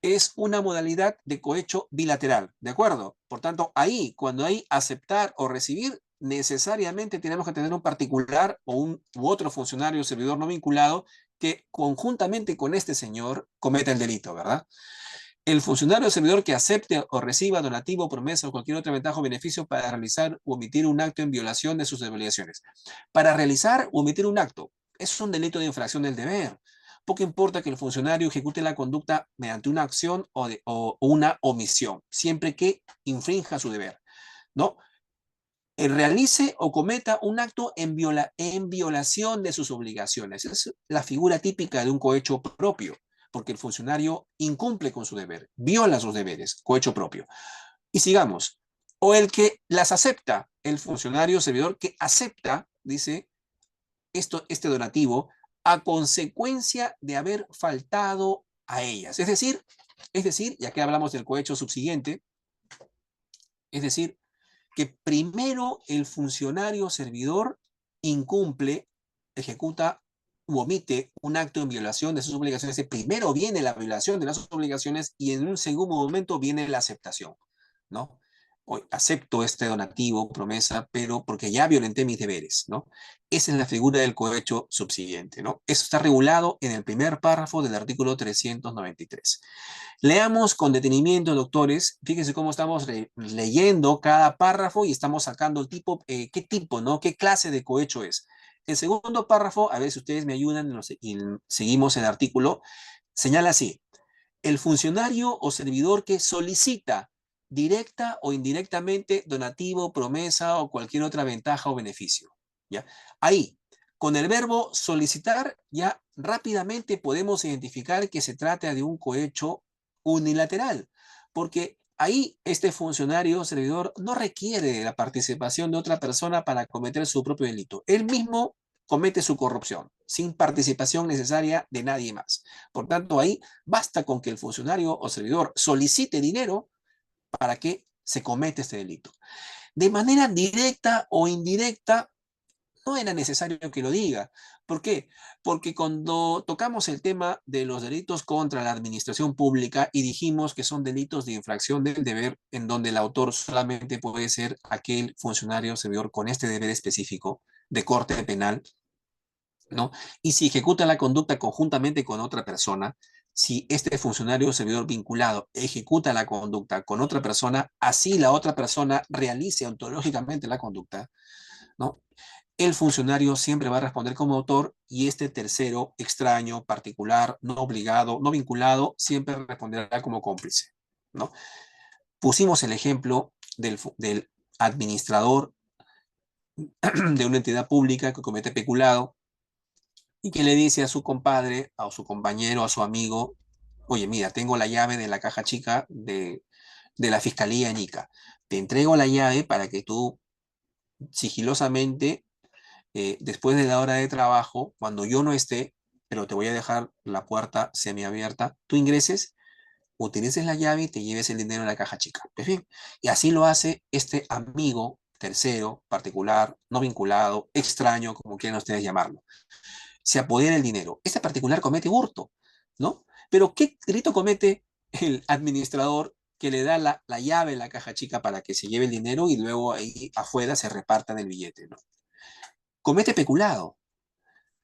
es una modalidad de cohecho bilateral, ¿de acuerdo? Por tanto, ahí, cuando hay aceptar o recibir, necesariamente tenemos que tener un particular o u otro funcionario o servidor no vinculado que conjuntamente con este señor cometa el delito, ¿verdad? El funcionario o servidor que acepte o reciba donativo, promesa o cualquier otra ventaja o beneficio para realizar o omitir un acto en violación de sus obligaciones. Para realizar o omitir un acto, es un delito de infracción del deber. Poco importa que el funcionario ejecute la conducta mediante una acción o una omisión, siempre que infrinja su deber, ¿no? Realice o cometa un acto en violación de sus obligaciones. Es la figura típica de un cohecho propio, porque el funcionario incumple con su deber, viola sus deberes, cohecho propio. Y sigamos. O el que las acepta, el funcionario servidor que acepta dice este donativo, a consecuencia de haber faltado a ellas. Es decir, ya que hablamos del cohecho subsiguiente, es decir, que primero el funcionario servidor incumple, ejecuta u omite un acto en violación de sus obligaciones. Primero viene la violación de las obligaciones y en un segundo momento viene la aceptación, ¿no? Hoy acepto este donativo, promesa, pero porque ya violenté mis deberes, ¿no? Esa es la figura del cohecho subsiguiente, ¿no? Eso está regulado en el primer párrafo del artículo 393. Leamos con detenimiento, doctores. Fíjense cómo estamos leyendo cada párrafo y estamos sacando el tipo, qué tipo, ¿no? ¿Qué clase de cohecho es? El segundo párrafo, a ver si ustedes me ayudan y seguimos el artículo, señala así: el funcionario o servidor que solicita directa o indirectamente donativo, promesa o cualquier otra ventaja o beneficio. ¿Ya? Ahí, con el verbo solicitar, ya rápidamente podemos identificar que se trata de un cohecho unilateral, porque ahí este funcionario o servidor no requiere la participación de otra persona para cometer su propio delito. Él mismo comete su corrupción, sin participación necesaria de nadie más. Por tanto, ahí basta con que el funcionario o servidor solicite dinero para que se cometa este delito. De manera directa o indirecta, no era necesario que lo diga. ¿Por qué? Porque cuando tocamos el tema de los delitos contra la administración pública y dijimos que son delitos de infracción del deber, en donde el autor solamente puede ser aquel funcionario o servidor con este deber específico de corte penal, ¿no? Y si ejecuta la conducta conjuntamente con otra persona, si este funcionario o servidor vinculado ejecuta la conducta con otra persona, así la otra persona realice ontológicamente la conducta, ¿no? El funcionario siempre va a responder como autor y este tercero, extraño, particular, no obligado, no vinculado, siempre responderá como cómplice, ¿no? Pusimos el ejemplo del administrador de una entidad pública que comete peculado y que le dice a su compadre, a su compañero, a su amigo: oye, mira, tengo la llave de la caja chica de la Fiscalía en Ica. Te entrego la llave para que tú sigilosamente, después de la hora de trabajo, cuando yo no esté, pero te voy a dejar la puerta semiabierta, tú ingreses, utilices la llave y te lleves el dinero en la caja chica. Pues bien, y así lo hace este amigo tercero, particular, no vinculado, extraño, como quieran ustedes llamarlo. Se apodera el dinero. Este particular comete hurto, ¿no? Pero ¿qué delito comete el administrador que le da la llave en la caja chica para que se lleve el dinero y luego ahí afuera se repartan el billete, ¿no? Comete peculado,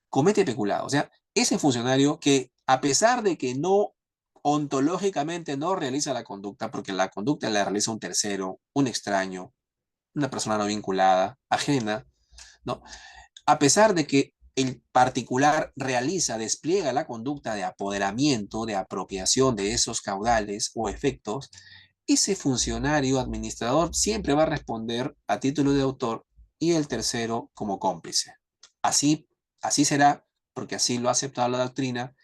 comete peculado. O sea, ese funcionario que a pesar de que no ontológicamente no realiza la conducta, porque la conducta la realiza un tercero, un extraño, una persona no vinculada, ajena, ¿no? A pesar de que el particular realiza, despliega la conducta de apoderamiento, de apropiación de esos caudales o efectos, ese funcionario administrador siempre va a responder a título de autor y el tercero como cómplice. Así, así será, porque así lo ha aceptado la doctrina,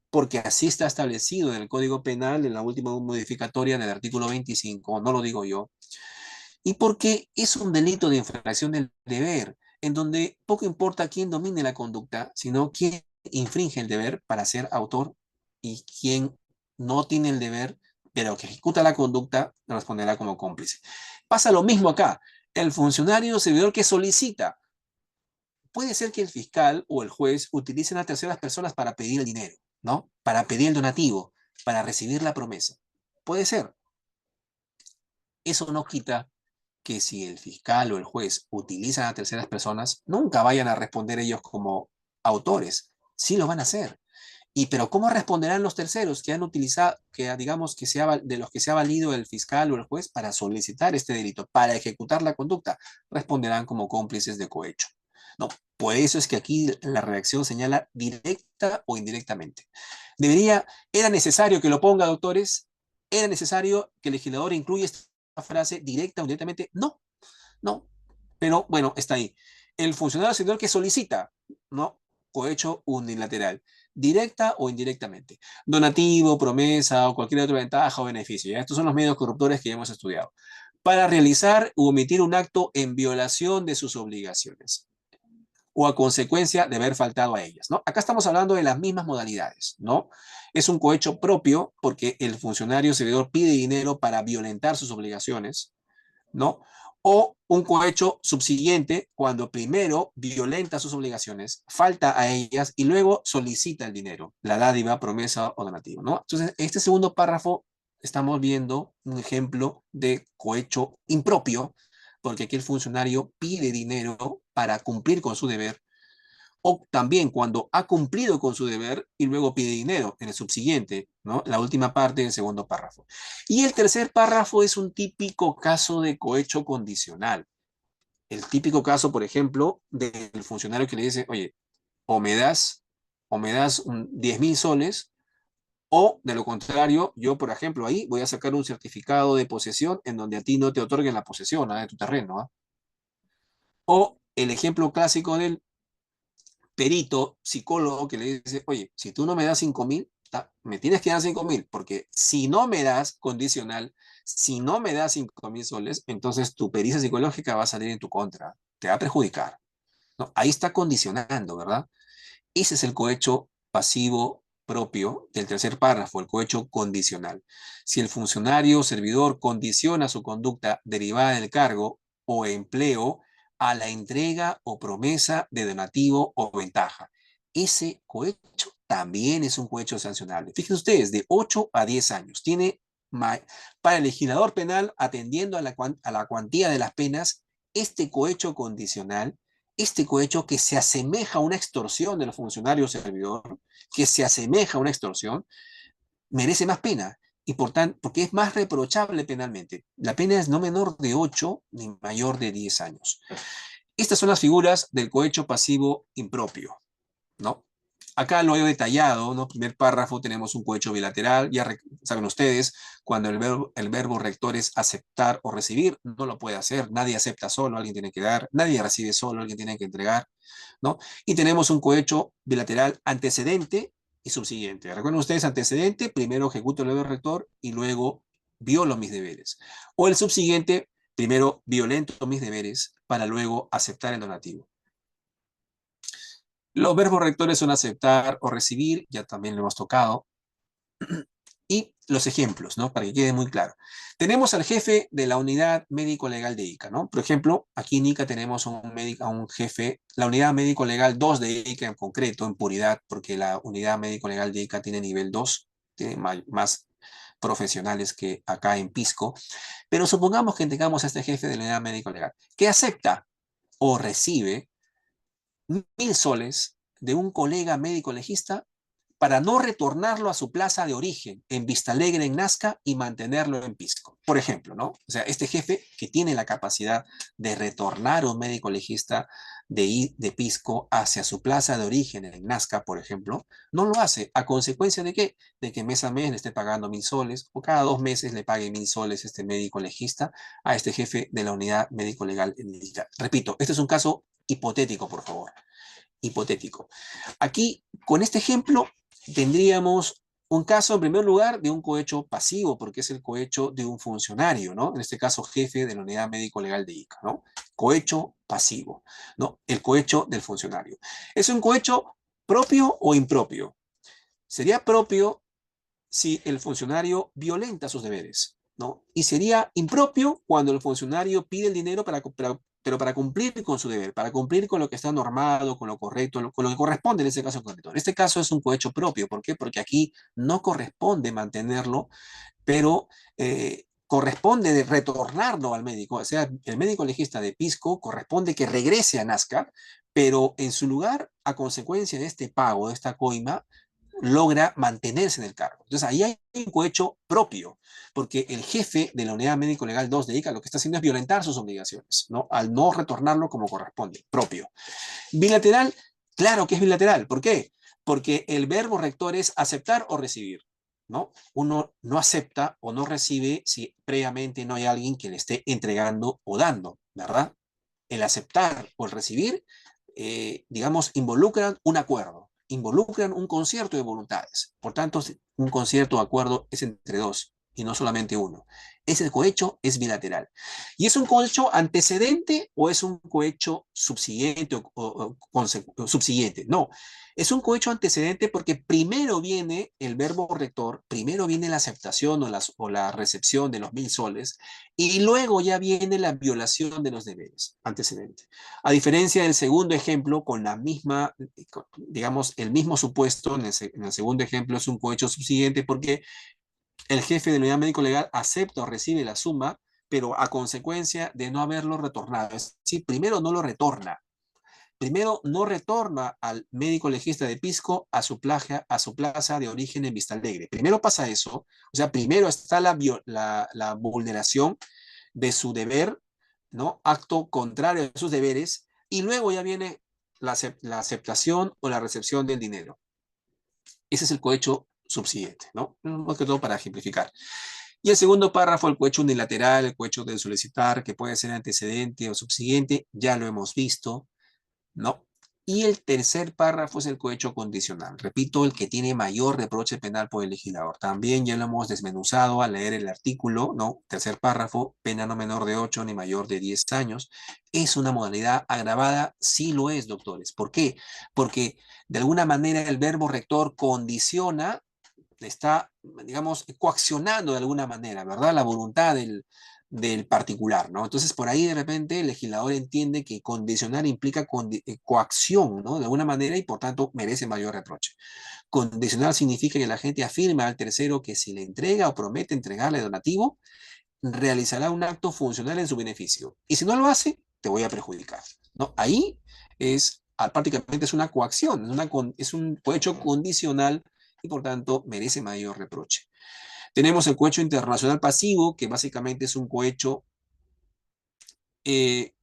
porque así está establecido en el Código Penal en la última modificatoria del artículo 25, no lo digo yo, y porque es un delito de infracción del deber, en donde poco importa quién domine la conducta, sino quién infringe el deber para ser autor y quién no tiene el deber, pero que ejecuta la conducta, responderá como cómplice. Pasa lo mismo acá. El funcionario o servidor que solicita, puede ser que el fiscal o el juez utilicen a terceras personas para pedir el dinero, ¿no? Para pedir el donativo, para recibir la promesa. Puede ser. Eso no quita que si el fiscal o el juez utilizan a terceras personas, nunca vayan a responder ellos como autores. Sí lo van a hacer. Y pero ¿cómo responderán los terceros que han utilizado, que digamos que de los que se ha valido el fiscal o el juez para solicitar este delito, para ejecutar la conducta? Responderán como cómplices de cohecho. No, por eso es que aquí la redacción señala directa o indirectamente. Era necesario que lo ponga, doctores, era necesario que el legislador incluya esta frase directa o indirectamente. No, no, pero bueno, está ahí. El funcionario servidor que solicita, ¿no? Cohecho unilateral, directa o indirectamente. Donativo, promesa o cualquier otra ventaja o beneficio. ¿Ya? Estos son los medios corruptores que ya hemos estudiado. Para realizar u omitir un acto en violación de sus obligaciones. o a consecuencia de haber faltado a ellas, ¿no? Acá estamos hablando de las mismas modalidades, ¿no? Es un cohecho propio porque el funcionario servidor pide dinero para violentar sus obligaciones, ¿no? O un cohecho subsiguiente cuando primero violenta sus obligaciones, falta a ellas y luego solicita el dinero, la dádiva, promesa o donativo, ¿no? Entonces, este segundo párrafo estamos viendo un ejemplo de cohecho impropio, porque aquí el funcionario pide dinero para cumplir con su deber, o también cuando ha cumplido con su deber y luego pide dinero en el subsiguiente, ¿no? La última parte del segundo párrafo. Y el tercer párrafo es un típico caso de cohecho condicional. El típico caso, por ejemplo, del funcionario que le dice, oye, o me das, o me das 10.000 soles, o de lo contrario, yo, por ejemplo, ahí voy a sacar un certificado de posesión en donde a ti no te otorguen la posesión, ¿ah?, de tu terreno, ¿ah? O el ejemplo clásico del perito, psicólogo que le dice, oye, si tú no me das 5.000, me tienes que dar 5.000, porque si no me das condicional, si no me das 5.000 soles, entonces tu pericia psicológica va a salir en tu contra, te va a perjudicar, ¿no? Ahí está condicionando, ¿verdad? Ese es el cohecho pasivo propio del tercer párrafo, el cohecho condicional. Si el funcionario o servidor condiciona su conducta derivada del cargo o empleo a la entrega o promesa de donativo o ventaja, ese cohecho también es un cohecho sancionable. Fíjense ustedes, de 8 a 10 años. Tiene para el legislador penal, atendiendo a la cuantía de las penas, este cohecho condicional, este cohecho que se asemeja a una extorsión del funcionario servidor, que se asemeja a una extorsión, merece más pena. Y por tanto, porque es más reprochable penalmente. La pena es no menor de 8 ni mayor de 10 años. Estas son las figuras del cohecho pasivo impropio, ¿no? Acá lo he detallado, ¿no? Primer párrafo tenemos un cohecho bilateral, ya saben ustedes, cuando el verbo rector es aceptar o recibir, no lo puede hacer, nadie acepta solo, alguien tiene que dar, nadie recibe solo, alguien tiene que entregar, ¿no? Y tenemos un cohecho bilateral antecedente y subsiguiente. Recuerden ustedes, antecedente, primero ejecuto el verbo rector y luego violo mis deberes. O el subsiguiente, primero violento mis deberes para luego aceptar el donativo. Los verbos rectores son aceptar o recibir, ya también lo hemos tocado. Y los ejemplos, ¿no? Para que quede muy claro. Tenemos al jefe de la unidad médico-legal de ICA, ¿no? Por ejemplo, aquí en ICA tenemos a un jefe, la unidad médico-legal 2 de ICA en concreto, en puridad, porque la unidad médico-legal de ICA tiene nivel 2, tiene más profesionales que acá en Pisco. Pero supongamos que tengamos a este jefe de la unidad médico-legal, que acepta o recibe 1.000 soles de un colega médico legista para no retornarlo a su plaza de origen en Vistalegre, en Nazca, y mantenerlo en Pisco. Por ejemplo, ¿no? O sea, este jefe que tiene la capacidad de retornar a un médico legista de Pisco hacia su plaza de origen en Nazca, por ejemplo, no lo hace. ¿A consecuencia de qué? De que mes a mes le esté pagando 1.000 soles o cada 2 meses le pague 1.000 soles este médico legista a este jefe de la unidad médico legal en ICA. Repito, este es un caso hipotético, por favor. Hipotético. Aquí, con este ejemplo, tendríamos un caso, en primer lugar, de un cohecho pasivo, porque es el cohecho de un funcionario, ¿no? En este caso, jefe de la unidad médico-legal de ICA, ¿no? Cohecho pasivo, ¿no? El cohecho del funcionario. ¿Es un cohecho propio o impropio? Sería propio si el funcionario violenta sus deberes, ¿no? Y sería impropio cuando el funcionario pide el dinero pero para cumplir con su deber, para cumplir con lo que está normado, con lo correcto, con lo que corresponde en ese caso concreto. En este caso es un cohecho propio. ¿Por qué? Porque aquí no corresponde mantenerlo, pero corresponde de retornarlo al médico. O sea, el médico legista de Pisco corresponde que regrese a Nazca, pero en su lugar, a consecuencia de este pago, de esta coima, logra mantenerse en el cargo. Entonces ahí hay un cohecho propio, porque el jefe de la unidad médico-legal 2 de ICA lo que está haciendo es violentar sus obligaciones, ¿no? Al no retornarlo como corresponde, propio. Bilateral, claro que es bilateral. ¿Por qué? Porque el verbo rector es aceptar o recibir, ¿no? Uno no acepta o no recibe si previamente no hay alguien que le esté entregando o dando, ¿verdad? El aceptar o el recibir, digamos, involucran un acuerdo, involucran un concierto de voluntades. Por tanto, un concierto o acuerdo es entre dos y no solamente uno. Ese cohecho es bilateral. ¿Y es un cohecho antecedente o es un cohecho subsiguiente o subsiguiente? No, es un cohecho antecedente porque primero viene el verbo rector, primero viene la aceptación o la recepción de los 1.000 soles y luego ya viene la violación de los deberes, antecedente. A diferencia del segundo ejemplo, con la misma, digamos, el mismo supuesto, en el segundo ejemplo es un cohecho subsiguiente porque el jefe de la unidad médico-legal acepta o recibe la suma, pero a consecuencia de no haberlo retornado. Es decir, primero no lo retorna. Primero no retorna al médico legista de Pisco a su plaza de origen en Vistalegre. Primero pasa eso, o sea, primero está la vulneración de su deber, ¿no? Acto contrario a sus deberes, y luego ya viene la aceptación o la recepción del dinero. Ese es el cohecho subsiguiente, ¿no? Más que todo para ejemplificar. Y el segundo párrafo, el cohecho unilateral, el cohecho del solicitar, que puede ser antecedente o subsiguiente, ya lo hemos visto, ¿no? Y el tercer párrafo es el cohecho condicional. Repito, el que tiene mayor reproche penal por el legislador. También ya lo hemos desmenuzado al leer el artículo, ¿no? Tercer párrafo, pena no menor de 8 ni mayor de 10 años. ¿Es una modalidad agravada? Sí lo es, doctores. ¿Por qué? Porque de alguna manera el verbo rector condiciona, está, digamos, coaccionando de alguna manera, ¿verdad? La voluntad del particular, ¿no? Entonces, por ahí de repente el legislador entiende que condicionar implica coacción, ¿no? De alguna manera y por tanto merece mayor reproche. Condicionar significa que la gente afirma al tercero que si le entrega o promete entregarle donativo, realizará un acto funcional en su beneficio. Y si no lo hace, te voy a perjudicar, ¿no? Ahí prácticamente es una coacción, es un cohecho condicional y por tanto merece mayor reproche. Tenemos el cohecho internacional pasivo, que básicamente eh,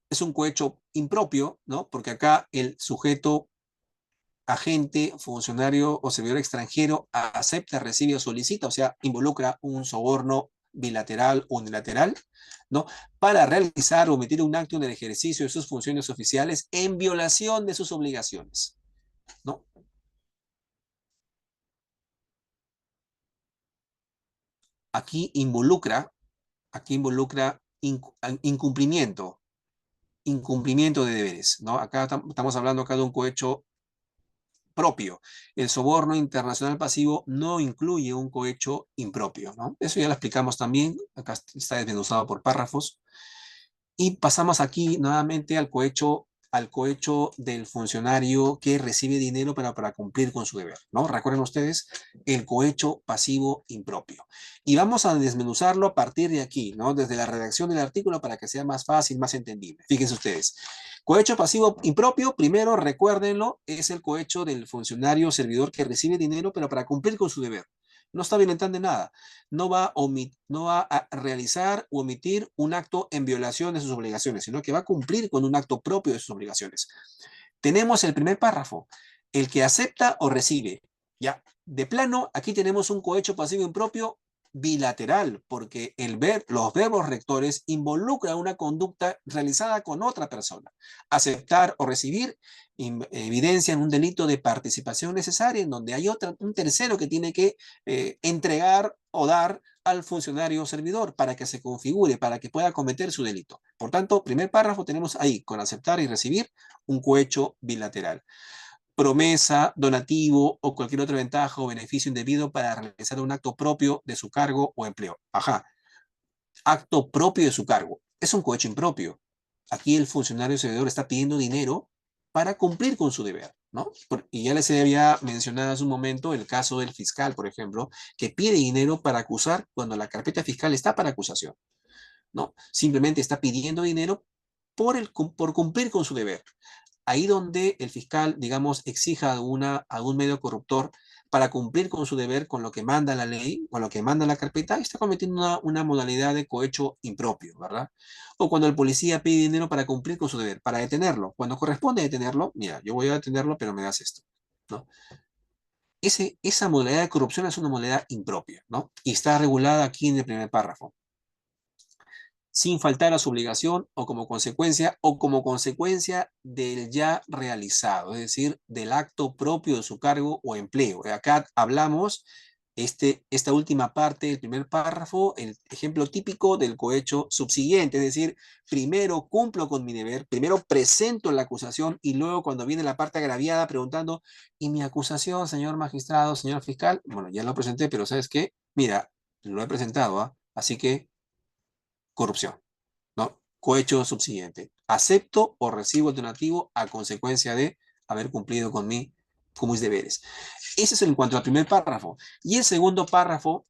es un cohecho impropio, ¿no? Porque acá el sujeto, agente, funcionario o servidor extranjero acepta, recibe o solicita, o sea, involucra un soborno bilateral o unilateral, ¿no? Para realizar o omitir un acto en el ejercicio de sus funciones oficiales en violación de sus obligaciones, ¿no? Aquí involucra, aquí involucra incumplimiento, incumplimiento de deberes, ¿no? Acá estamos hablando acá de un cohecho propio. El soborno internacional pasivo no incluye un cohecho impropio, ¿no? Eso ya lo explicamos también, acá está desmenuzado por párrafos. Y pasamos aquí nuevamente al cohecho del funcionario que recibe dinero para cumplir con su deber, ¿no? Recuerden ustedes el cohecho pasivo impropio. Y vamos a desmenuzarlo a partir de aquí, ¿no? Desde la redacción del artículo para que sea más fácil, más entendible. Fíjense ustedes. Cohecho pasivo impropio, primero recuérdenlo, es el cohecho del funcionario o servidor que recibe dinero pero para cumplir con su deber. No está violentando nada. No va a realizar o omitir un acto en violación de sus obligaciones, sino que va a cumplir con un acto propio de sus obligaciones. Tenemos el primer párrafo, el que acepta o recibe. Ya, de plano, aquí tenemos un cohecho pasivo impropio bilateral, porque los verbos rectores involucran una conducta realizada con otra persona. Aceptar o recibir evidencian un delito de participación necesaria en donde hay un tercero que tiene que entregar o dar al funcionario o servidor para que se configure, para que pueda cometer su delito. Por tanto, primer párrafo tenemos ahí, con aceptar y recibir, un cohecho bilateral. Promesa, donativo o cualquier otra ventaja o beneficio indebido para realizar un acto propio de su cargo o empleo. Ajá, acto propio de su cargo. Es un cohecho impropio. Aquí el funcionario o servidor está pidiendo dinero para cumplir con su deber, ¿no? Y ya les había mencionado hace un momento el caso del fiscal, por ejemplo, que pide dinero para acusar cuando la carpeta fiscal está para acusación, ¿no? Simplemente está pidiendo dinero por cumplir con su deber. Ahí donde el fiscal, digamos, exija a un medio corruptor para cumplir con su deber, con lo que manda la ley, con lo que manda la carpeta, está cometiendo una modalidad de cohecho impropio, ¿verdad? O cuando el policía pide dinero para cumplir con su deber, para detenerlo. Cuando corresponde detenerlo, mira, yo voy a detenerlo, pero me das esto, ¿no? Esa modalidad de corrupción es una modalidad impropia, ¿no? Y está regulada aquí en el primer párrafo sin faltar a su obligación o como consecuencia del ya realizado, es decir, del acto propio de su cargo o empleo. Acá hablamos esta última parte, el primer párrafo, el ejemplo típico del cohecho subsiguiente, es decir, primero cumplo con mi deber, primero presento la acusación y luego cuando viene la parte agraviada preguntando, ¿y mi acusación, señor magistrado, señor fiscal? Bueno, ya lo presenté, pero ¿sabes qué? Mira, lo he presentado, ¿ah? Así que corrupción, ¿no? Cohecho subsiguiente. Acepto o recibo el donativo a consecuencia de haber cumplido con mis deberes. Ese es en cuanto al primer párrafo. Y el segundo párrafo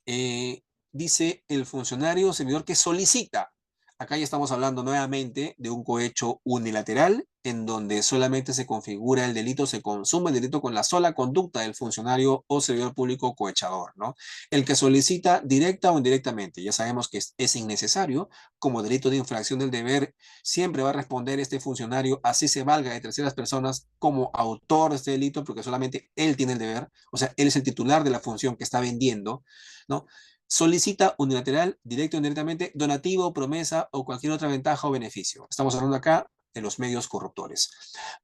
dice el funcionario o servidor que solicita. Acá ya estamos hablando nuevamente de un cohecho unilateral en donde solamente se configura el delito, se consume el delito con la sola conducta del funcionario o servidor público cohechador, ¿no? El que solicita directa o indirectamente, ya sabemos que es innecesario, como delito de infracción del deber, siempre va a responder este funcionario, así se valga de terceras personas como autor de este delito, porque solamente él tiene el deber, o sea, él es el titular de la función que está vendiendo, ¿no? Solicita unilateral, directo o indirectamente, donativo, promesa o cualquier otra ventaja o beneficio. Estamos hablando acá de los medios corruptores.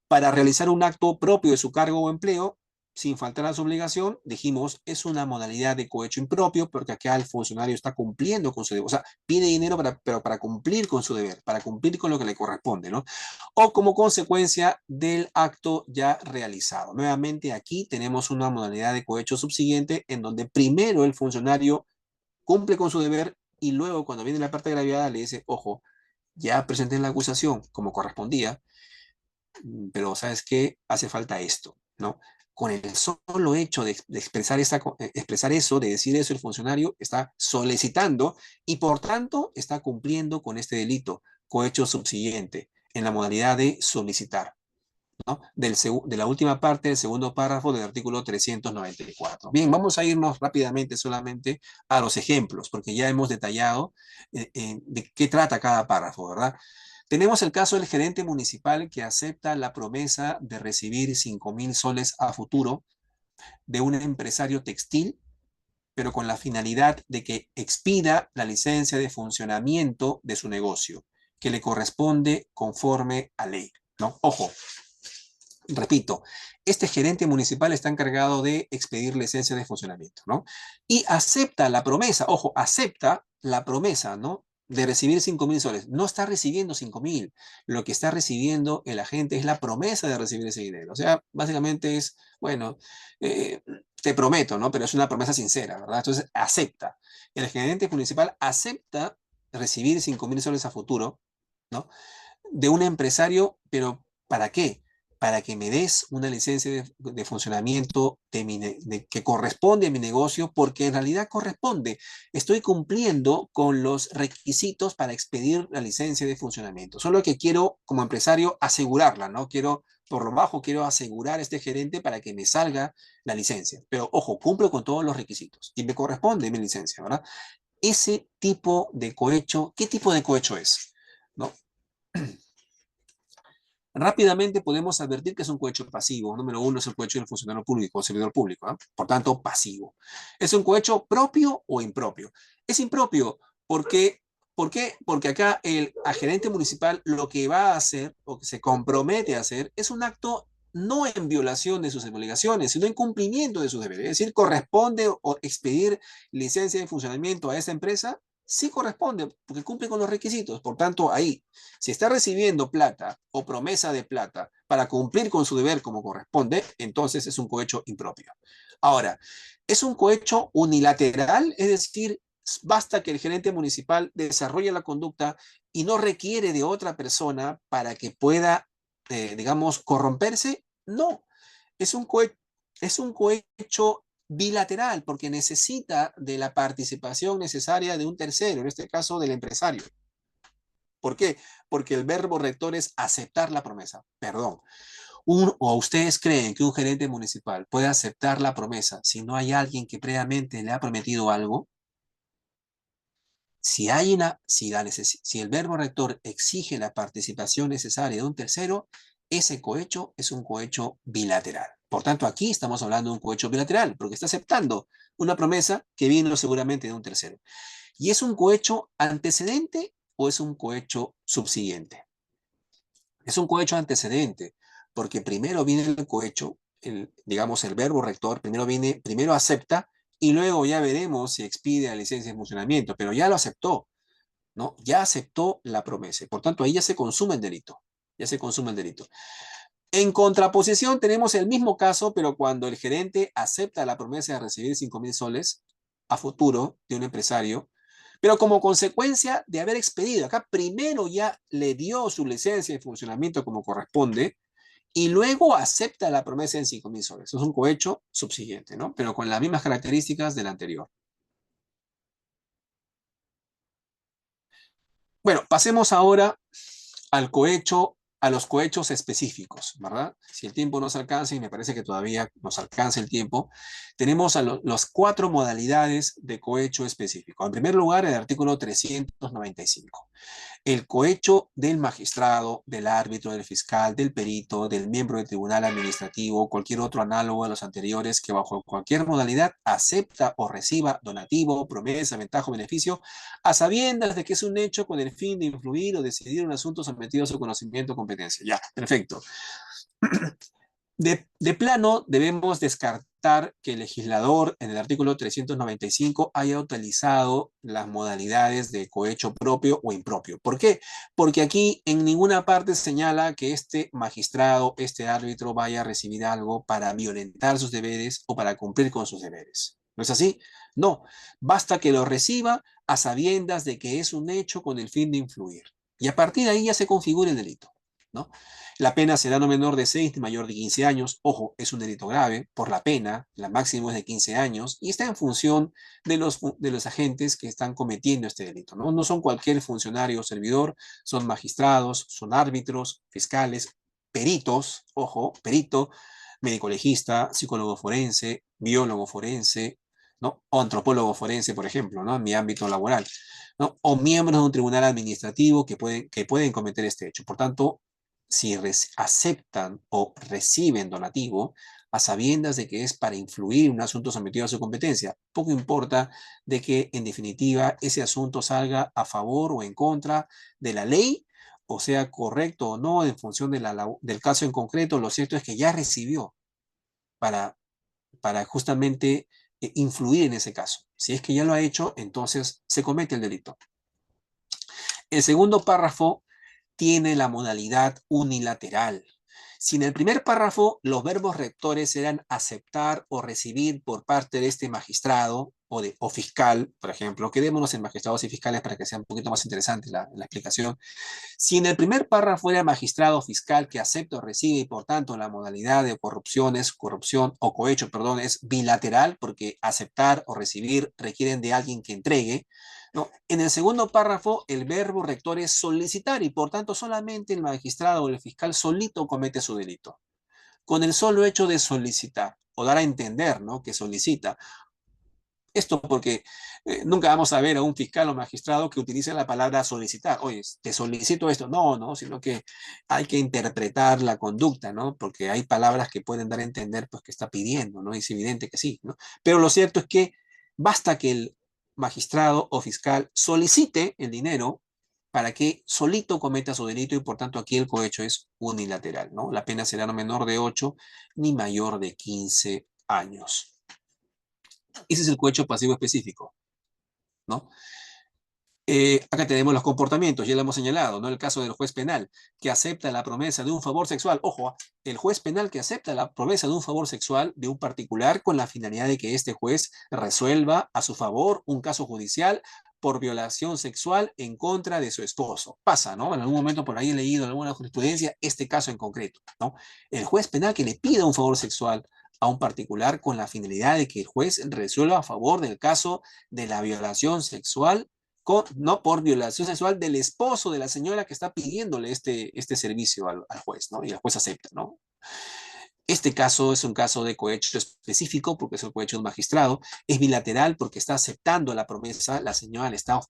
Para realizar un acto propio de su cargo o empleo, sin faltar a su obligación, dijimos, es una modalidad de cohecho impropio, porque acá el funcionario está cumpliendo con su deber, o sea, pide dinero pero para cumplir con su deber, para cumplir con lo que le corresponde, ¿no? O como consecuencia del acto ya realizado. Nuevamente aquí tenemos una modalidad de cohecho subsiguiente en donde primero el funcionario cumple con su deber y luego cuando viene la parte agraviada le dice, ojo, ya presenté la acusación como correspondía, pero ¿sabes qué? Hace falta esto, ¿no? Con el solo hecho de expresar eso, de decir eso, el funcionario está solicitando y por tanto está cumpliendo con este delito, cohecho subsiguiente, en la modalidad de solicitar, ¿no? De la última parte del segundo párrafo del artículo 394. Bien, vamos a irnos rápidamente solamente a los ejemplos, porque ya hemos detallado de qué trata cada párrafo, ¿verdad? Tenemos el caso del gerente municipal que acepta la promesa de recibir 5.000 soles a futuro de un empresario textil, pero con la finalidad de que expida la licencia de funcionamiento de su negocio, que le corresponde conforme a ley, ¿no? Ojo, repito, este gerente municipal está encargado de expedir licencia de funcionamiento, ¿no? Y acepta la promesa, ojo, acepta la promesa, ¿no? De recibir 5.000 soles. No está recibiendo 5.000. Lo que está recibiendo el agente es la promesa de recibir ese dinero. O sea, básicamente es, bueno, eh, te prometo, ¿no? Pero es una promesa sincera, ¿verdad? Entonces, acepta. El gerente municipal acepta recibir 5.000 soles a futuro, ¿no? De un empresario, pero ¿para qué? Para que me des una licencia de funcionamiento que corresponde a mi negocio, porque en realidad corresponde. Estoy cumpliendo con los requisitos para expedir la licencia de funcionamiento. Solo que quiero, como empresario, asegurarla, ¿no? Quiero, por lo bajo, quiero asegurar a este gerente para que me salga la licencia. Pero, ojo, cumplo con todos los requisitos y me corresponde mi licencia, ¿verdad? Ese tipo de cohecho, ¿qué tipo de cohecho es? ¿No? Rápidamente podemos advertir que es un cohecho pasivo. Número uno es el cohecho del funcionario público o servidor público, ¿eh? Por tanto, pasivo. ¿Es un cohecho propio o impropio? Es impropio porque, ¿por qué? Porque acá el gerente municipal lo que va a hacer o que se compromete a hacer es un acto no en violación de sus obligaciones, sino en cumplimiento de sus deberes. Es decir, corresponde o expedir licencia de funcionamiento a esa empresa, sí corresponde, porque cumple con los requisitos. Por tanto, ahí si está recibiendo plata o promesa de plata para cumplir con su deber como corresponde, entonces es un cohecho impropio. Ahora, es un cohecho unilateral, es decir, basta que el gerente municipal desarrolle la conducta y no requiere de otra persona para que pueda, digamos, corromperse. No, es un cohecho, es un cohecho bilateral porque necesita de la participación necesaria de un tercero, en este caso del empresario. ¿Por qué? Porque el verbo rector es aceptar la promesa. Perdón. ¿O ustedes creen que un gerente municipal puede aceptar la promesa si no hay alguien que previamente le ha prometido algo? Si el verbo rector exige la participación necesaria de un tercero, ese cohecho es un cohecho bilateral. Por tanto, aquí estamos hablando de un cohecho bilateral, porque está aceptando una promesa que vino seguramente de un tercero. ¿Y es un cohecho antecedente o es un cohecho subsiguiente? Es un cohecho antecedente, porque primero viene el cohecho, digamos, el verbo rector, primero acepta y luego ya veremos si expide la licencia de funcionamiento, pero ya lo aceptó, ¿no? Ya aceptó la promesa. Por tanto, ahí ya se consume el delito. Ya se consume el delito. En contraposición, tenemos el mismo caso, pero cuando el gerente acepta la promesa de recibir 5.000 soles a futuro de un empresario, pero como consecuencia de haber expedido, acá primero ya le dio su licencia de funcionamiento como corresponde, y luego acepta la promesa en 5.000 soles. Eso es un cohecho subsiguiente, ¿no? Pero con las mismas características del anterior. Bueno, pasemos ahora al cohecho, a los cohechos específicos, ¿verdad? Si el tiempo nos alcanza, y me parece que todavía nos alcanza el tiempo, tenemos las cuatro modalidades de cohecho específico. En primer lugar, el artículo 395. El cohecho del magistrado, del árbitro, del fiscal, del perito, del miembro del tribunal administrativo, cualquier otro análogo a los anteriores que bajo cualquier modalidad acepta o reciba donativo, promesa, ventaja o beneficio, a sabiendas de que es un hecho con el fin de influir o decidir un asunto sometido a su conocimiento o competencia. Ya, perfecto. De plano, debemos descartar que el legislador en el artículo 395 haya utilizado las modalidades de cohecho propio o impropio. ¿Por qué? Porque aquí en ninguna parte señala que este magistrado, este árbitro vaya a recibir algo para violentar sus deberes o para cumplir con sus deberes. ¿No es así? No, basta que lo reciba a sabiendas de que es un hecho con el fin de influir. Y a partir de ahí ya se configura el delito, ¿no? La pena será no menor de 6 ni mayor de 15 años. Ojo, es un delito grave por la pena, la máxima es de 15 años y está en función de los agentes que están cometiendo este delito, ¿no? No son cualquier funcionario o servidor, son magistrados, son árbitros, fiscales, peritos, ojo, perito, médico legista, psicólogo forense, biólogo forense, ¿no? O antropólogo forense, por ejemplo, ¿no? En mi ámbito laboral, ¿no? O miembros de un tribunal administrativo que pueden cometer este hecho. Por tanto, si aceptan o reciben donativo a sabiendas de que es para influir en un asunto sometido a su competencia. Poco importa de que en definitiva ese asunto salga a favor o en contra de la ley, o sea correcto o no en función del caso en concreto. Lo cierto es que ya recibió para, para justamente influir en ese caso. Si es que ya lo ha hecho, entonces se comete el delito. El segundo párrafo tiene la modalidad unilateral. Si en el primer párrafo los verbos rectores eran aceptar o recibir por parte de este magistrado o fiscal, por ejemplo, quedémonos en magistrados y fiscales para que sea un poquito más interesante la explicación. Si en el primer párrafo era magistrado o fiscal que acepta o recibe y por tanto la modalidad de corrupción o cohecho, perdón, es bilateral porque aceptar o recibir requieren de alguien que entregue, ¿no? En el segundo párrafo, el verbo rector es solicitar y por tanto solamente el magistrado o el fiscal solito comete su delito. Con el solo hecho de solicitar o dar a entender, ¿no?, que solicita. Esto porque nunca vamos a ver a un fiscal o magistrado que utilice la palabra solicitar. Oye, te solicito esto. No, no, sino que hay que interpretar la conducta, ¿no? Porque hay palabras que pueden dar a entender pues, que está pidiendo, ¿no? Es evidente que sí, ¿no? Pero lo cierto es que basta que el magistrado o fiscal solicite el dinero para que solito cometa su delito y por tanto aquí el cohecho es unilateral, ¿no? La pena será no menor de 8 ni mayor de 15 años. Ese es el cohecho pasivo específico, ¿no? Acá tenemos los comportamientos, ya lo hemos señalado, ¿no? El caso del juez penal que acepta la promesa de un favor sexual. Ojo, el juez penal que acepta la promesa de un favor sexual de un particular con la finalidad de que este juez resuelva a su favor un caso judicial por violación sexual en contra de su esposo. Pasa, ¿no? En algún momento por ahí he leído en alguna jurisprudencia este caso en concreto, ¿no? El juez penal que le pida un favor sexual a un particular con la finalidad de que el juez resuelva a favor del caso de la violación sexual no por violación sexual del esposo de la señora que está pidiéndole este servicio al juez, ¿no? Y el juez acepta, ¿no? Este caso es un caso de cohecho específico porque es el cohecho de un magistrado, es bilateral porque está aceptando la promesa, la señora le está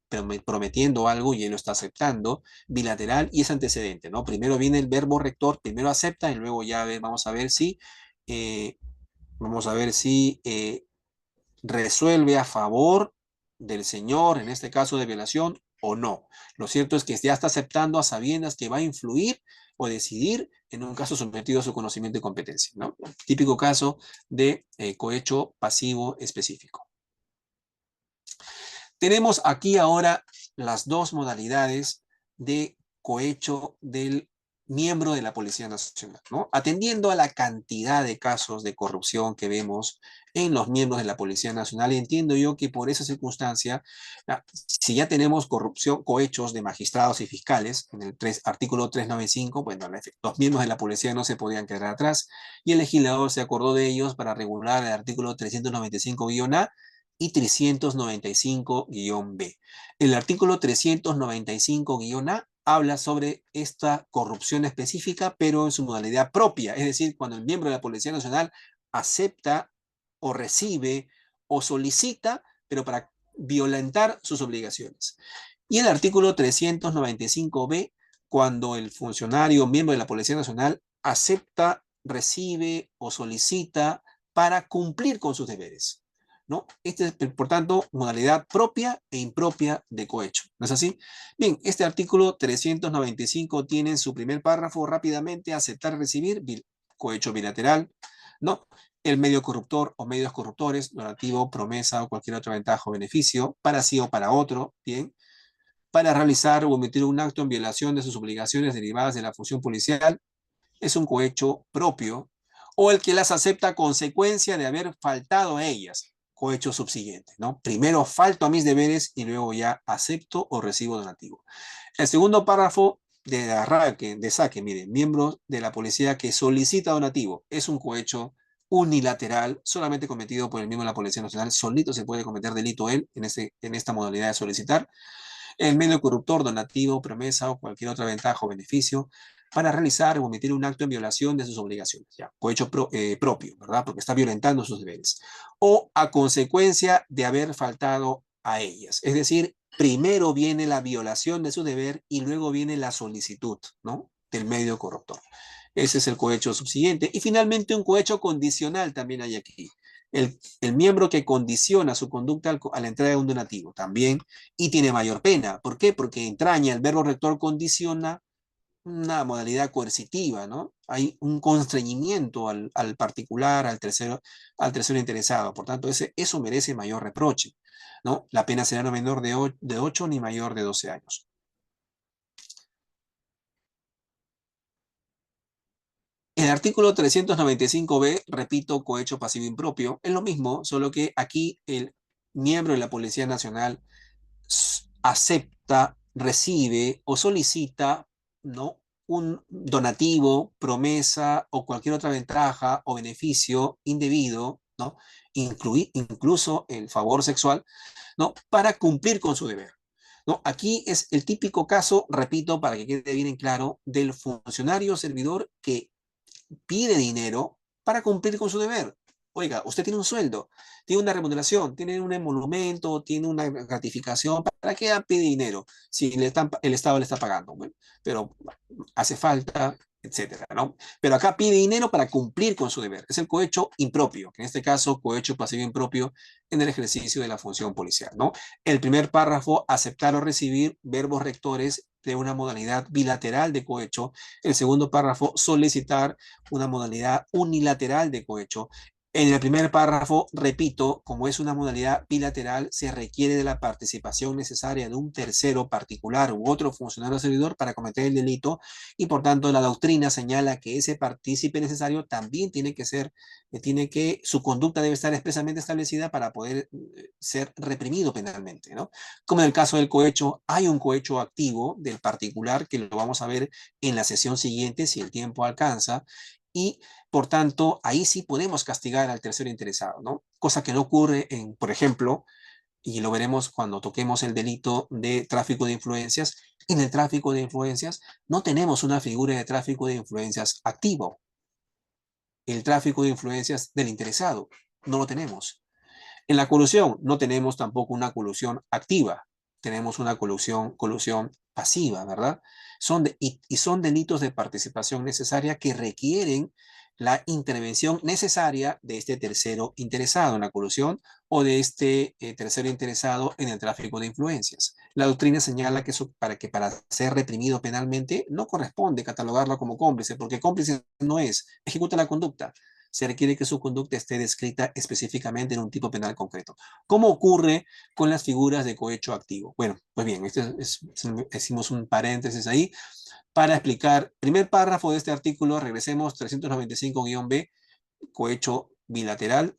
prometiendo algo y él lo está aceptando, bilateral y es antecedente, ¿no? Primero viene el verbo rector, primero acepta y luego ya vamos a ver si, eh, resuelve a favor del señor, en este caso de violación, o no. Lo cierto es que ya está aceptando a sabiendas que va a influir o decidir en un caso sometido a su conocimiento y competencia, ¿no? Típico caso de cohecho pasivo específico. Tenemos aquí ahora las dos modalidades de cohecho del miembro de la Policía Nacional, ¿no? Atendiendo a la cantidad de casos de corrupción que vemos en los miembros de la Policía Nacional, entiendo yo que por esa circunstancia, si ya tenemos corrupción, cohechos de magistrados y fiscales, en el artículo 395, bueno, los miembros de la policía no se podían quedar atrás, y el legislador se acordó de ellos para regular el artículo 395-A y 395-B. El artículo 395-A habla sobre esta corrupción específica, pero en su modalidad propia, es decir, cuando el miembro de la Policía Nacional acepta o recibe o solicita, pero para violentar sus obligaciones. Y el artículo 395-B, cuando el funcionario, miembro de la Policía Nacional, acepta, recibe o solicita para cumplir con sus deberes, ¿no? Esta es, por tanto, modalidad propia e impropia de cohecho, ¿no es así? Bien, este artículo 395 tiene en su primer párrafo rápidamente aceptar, recibir, cohecho bilateral, ¿no? El medio corruptor o medios corruptores, donativo, promesa o cualquier otra ventaja o beneficio, para sí o para otro, bien, para realizar o omitir un acto en violación de sus obligaciones derivadas de la función policial, es un cohecho propio, o el que las acepta a consecuencia de haber faltado a ellas, cohecho subsiguiente, ¿no? Primero falto a mis deberes y luego ya acepto o recibo donativo. El segundo párrafo de arranque, de saque, miren, miembros de la policía que solicita donativo, es un cohecho unilateral, solamente cometido por el miembro de la Policía Nacional, solito se puede cometer delito él en esta modalidad de solicitar, el medio corruptor, donativo, promesa o cualquier otra ventaja o beneficio para realizar o omitir un acto en violación de sus obligaciones, ya, cohecho propio, ¿verdad? Porque está violentando sus deberes. O a consecuencia de haber faltado a ellas. Es decir, primero viene la violación de su deber y luego viene la solicitud, ¿no? Del medio corruptor. Ese es el cohecho subsiguiente. Y finalmente un cohecho condicional también hay aquí. El miembro que condiciona su conducta a la entrega de un donativo también y tiene mayor pena. ¿Por qué? Porque entraña el verbo rector condiciona una modalidad coercitiva, ¿no? Hay un constreñimiento al particular, al tercero interesado. Por tanto, eso merece mayor reproche, ¿no? La pena será no menor de 8 ni mayor de 12 años. El artículo 395-B, repito, cohecho pasivo impropio, es lo mismo, solo que aquí el miembro de la Policía Nacional acepta, recibe o solicita, ¿no? Un donativo, promesa o cualquier otra ventaja o beneficio indebido, ¿no? Incluso el favor sexual, ¿no? Para cumplir con su deber. ¿No? Aquí es el típico caso, repito, para que quede bien en claro, del funcionario servidor que pide dinero para cumplir con su deber. Oiga, usted tiene un sueldo, tiene una remuneración, tiene un emolumento, tiene una gratificación. ¿Para qué pide dinero si el Estado le está pagando? Bueno, pero hace falta, etcétera, ¿no? Pero acá pide dinero para cumplir con su deber. Es el cohecho impropio, que en este caso cohecho pasivo impropio en el ejercicio de la función policial, ¿no? El primer párrafo, aceptar o recibir verbos rectores de una modalidad bilateral de cohecho. El segundo párrafo, solicitar una modalidad unilateral de cohecho. En el primer párrafo, repito, como es una modalidad bilateral, se requiere de la participación necesaria de un tercero particular u otro funcionario servidor para cometer el delito y por tanto la doctrina señala que ese partícipe necesario también su conducta debe estar expresamente establecida para poder ser reprimido penalmente, ¿no? Como en el caso del cohecho, hay un cohecho activo del particular que lo vamos a ver en la sesión siguiente si el tiempo alcanza y por tanto, ahí sí podemos castigar al tercero interesado, ¿no? Cosa que no ocurre en, por ejemplo, y lo veremos cuando toquemos el delito de tráfico de influencias. En el tráfico de influencias no tenemos una figura de tráfico de influencias activo. El tráfico de influencias del interesado no lo tenemos. En la colusión no tenemos tampoco una colusión activa. Tenemos una colusión pasiva, ¿verdad? Y son delitos de participación necesaria que requieren la intervención necesaria de este tercero interesado en la colusión o de este tercero interesado en el tráfico de influencias. La doctrina señala que eso, para ser reprimido penalmente no corresponde catalogarlo como cómplice, porque cómplice no es, ejecuta la conducta. Se requiere que su conducta esté descrita específicamente en un tipo penal concreto. ¿Cómo ocurre con las figuras de cohecho activo? Bueno, pues bien, hicimos un paréntesis ahí para explicar, primer párrafo de este artículo, regresemos 395-B, cohecho bilateral,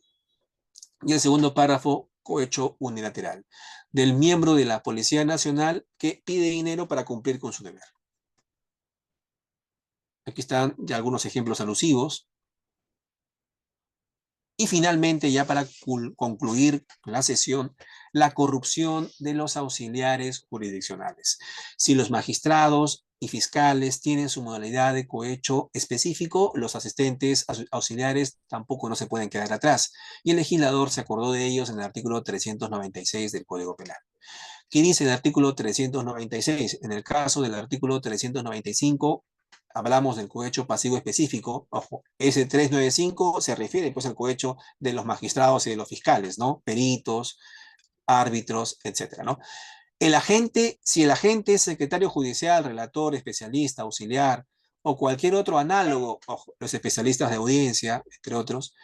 y el segundo párrafo, cohecho unilateral, del miembro de la Policía Nacional que pide dinero para cumplir con su deber. Aquí están ya algunos ejemplos alusivos. Y finalmente, ya para concluir la sesión, la corrupción de los auxiliares jurisdiccionales. Si los magistrados y fiscales tienen su modalidad de cohecho específico, los asistentes auxiliares tampoco no se pueden quedar atrás. Y el legislador se acordó de ellos en el artículo 396 del Código Penal. ¿Qué dice el artículo 396? En el caso del artículo 395, hablamos del cohecho pasivo específico. Ojo, ese 395 se refiere pues al cohecho de los magistrados y de los fiscales, ¿no? Peritos, árbitros, etcétera, ¿no? Si el agente es secretario judicial, relator, especialista, auxiliar o cualquier otro análogo, ojo, los especialistas de audiencia, entre otros,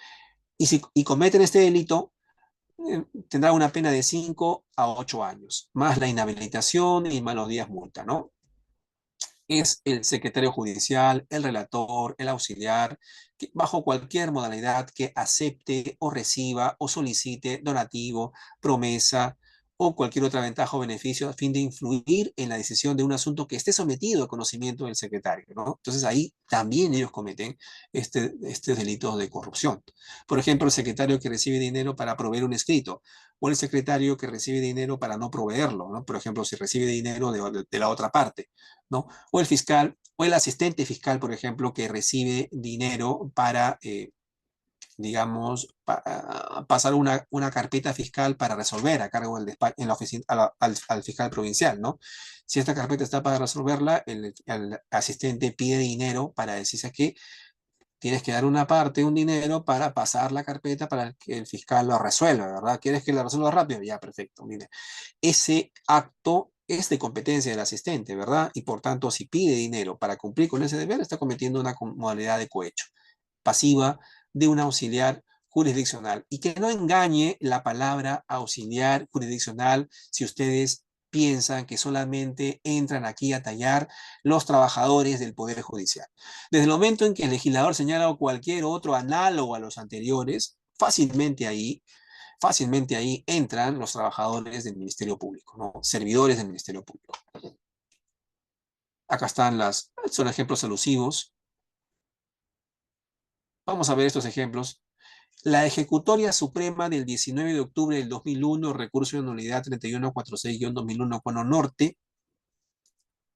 y cometen este delito, tendrá una pena de 5 a 8 años, más la inhabilitación y más los días multa, ¿no? Es el secretario judicial, el relator, el auxiliar, que bajo cualquier modalidad que acepte o reciba o solicite donativo, promesa o cualquier otra ventaja o beneficio a fin de influir en la decisión de un asunto que esté sometido al conocimiento del secretario, ¿no? Entonces ahí también ellos cometen este delito de corrupción. Por ejemplo, el secretario que recibe dinero para proveer un escrito o el secretario que recibe dinero para no proveerlo, ¿no? Por ejemplo, si recibe dinero de la otra parte, ¿no? O el fiscal, o el asistente fiscal, por ejemplo, que recibe dinero para, digamos, pasar una carpeta fiscal para resolver a cargo del despacho, en la oficina, al fiscal provincial, ¿no? Si esta carpeta está para resolverla, el asistente pide dinero para decirse que tienes que dar una parte, un dinero, para pasar la carpeta para que el fiscal lo resuelva, ¿verdad? ¿Quieres que lo resuelva rápido? Ya, perfecto. Mire, ese acto es de competencia del asistente, ¿verdad? Y por tanto, si pide dinero para cumplir con ese deber, está cometiendo una modalidad de cohecho pasiva de un auxiliar jurisdiccional. Y que no engañe la palabra auxiliar jurisdiccional si ustedes piensan que solamente entran aquí a tallar los trabajadores del Poder Judicial. Desde el momento en que el legislador señala cualquier otro análogo a los anteriores, fácilmente ahí entran los trabajadores del Ministerio Público, ¿no? Servidores del Ministerio Público. Acá son ejemplos alusivos. Vamos a ver estos ejemplos. La Ejecutoria Suprema del 19 de octubre del 2001, recurso de nulidad 3146-2001, Cono Norte,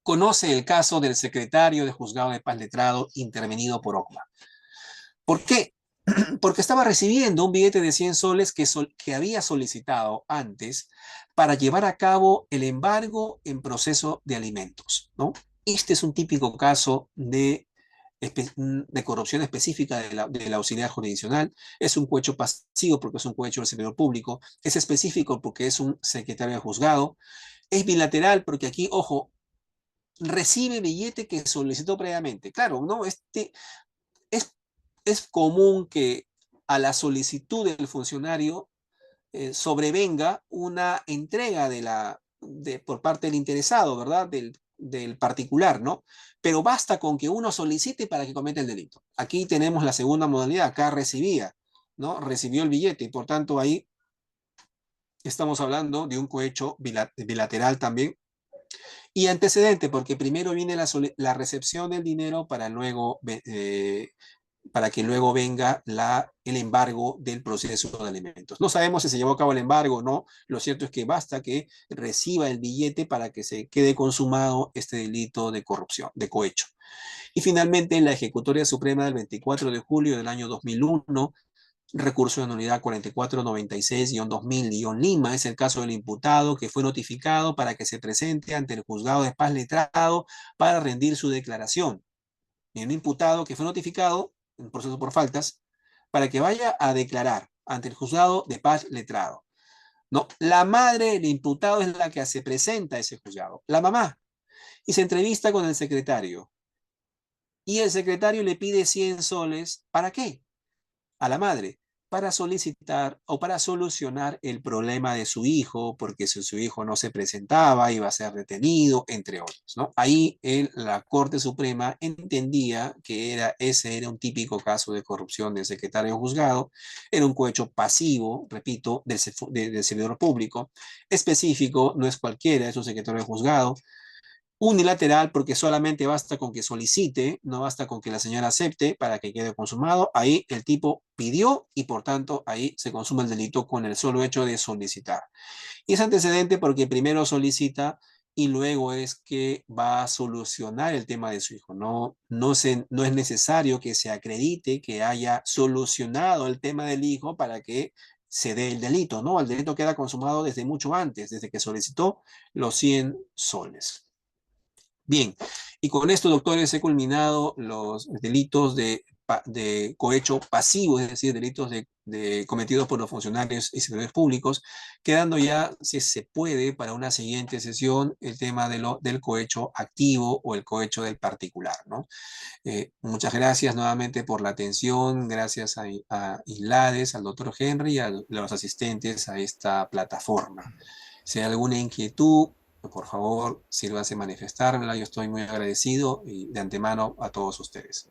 conoce el caso del secretario de Juzgado de Paz Letrado intervenido por OCMA. ¿Por qué? Porque estaba recibiendo un billete de 100 soles que había solicitado antes para llevar a cabo el embargo en proceso de alimentos, ¿no? Este es un típico caso de corrupción específica del auxiliar jurisdiccional. Es un cohecho pasivo porque es un cohecho del servidor público. Es específico porque es un secretario de juzgado. Es bilateral porque aquí, ojo, recibe billete que solicitó previamente. Claro, ¿no? Es, es común que a la solicitud del funcionario sobrevenga una entrega por parte del interesado, ¿verdad? Del particular, ¿no? Pero basta con que uno solicite para que cometa el delito. Aquí tenemos la segunda modalidad, acá recibía, ¿no? Recibió el billete y por tanto ahí estamos hablando de un cohecho bilateral también. Y antecedente, porque primero viene la recepción del dinero para que luego venga el embargo del proceso de alimentos. No sabemos si se llevó a cabo el embargo o no, lo cierto es que basta que reciba el billete para que se quede consumado este delito de corrupción, de cohecho. Y finalmente, la Ejecutoria Suprema del 24 de julio del año 2001, recurso de nulidad 4496-2000-Lima, es el caso del imputado que fue notificado para que se presente ante el juzgado de paz letrado para rendir su declaración. Y un imputado que fue notificado en proceso por faltas, para que vaya a declarar ante el juzgado de paz letrado. No, la madre del imputado es la que se presenta a ese juzgado, la mamá, y se entrevista con el secretario. Y el secretario le pide 100 soles, ¿para qué? A la madre, para solicitar o para solucionar el problema de su hijo, porque si su hijo no se presentaba, iba a ser detenido, entre otros, ¿no? Ahí la Corte Suprema entendía que ese era un típico caso de corrupción del secretario juzgado, era un cohecho pasivo, repito, del servidor público, específico, no es cualquiera, es un secretario juzgado, unilateral, porque solamente basta con que solicite, no basta con que la señora acepte para que quede consumado. Ahí el tipo pidió y por tanto ahí se consuma el delito con el solo hecho de solicitar. Y es antecedente porque primero solicita y luego es que va a solucionar el tema de su hijo. No es necesario que se acredite que haya solucionado el tema del hijo para que se dé el delito, ¿no? El delito queda consumado desde mucho antes, desde que solicitó los 100 soles. Bien, y con esto, doctores, he culminado los delitos de cohecho pasivo, es decir, delitos cometidos por los funcionarios y servidores públicos, quedando ya, si se puede, para una siguiente sesión, el tema del cohecho activo o el cohecho del particular, ¿no? Muchas gracias nuevamente por la atención, gracias a ILADES, al doctor Henry y a los asistentes a esta plataforma. Si hay alguna inquietud, por favor, sírvase manifestármela. Yo estoy muy agradecido y de antemano a todos ustedes.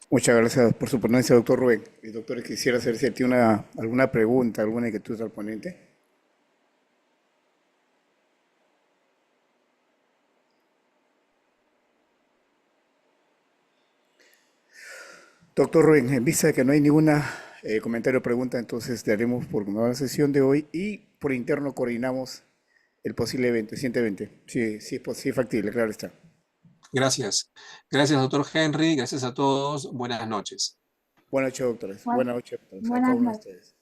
Muchas gracias por su ponencia, doctor Rubén. Y doctor, quisiera hacer si tiene alguna pregunta, alguna inquietud al ponente. Doctor Rubén, en vista de que no hay ninguna comentario o pregunta, entonces daremos por una la sesión de hoy y por interno coordinamos el posible evento, el siguiente evento. Sí, sí, sí es factible, claro está. Gracias. Gracias, doctor Henry. Gracias a todos. Buenas noches. Buenas noches, doctores. Buenas noches a cada Buenas uno de noches. ustedes.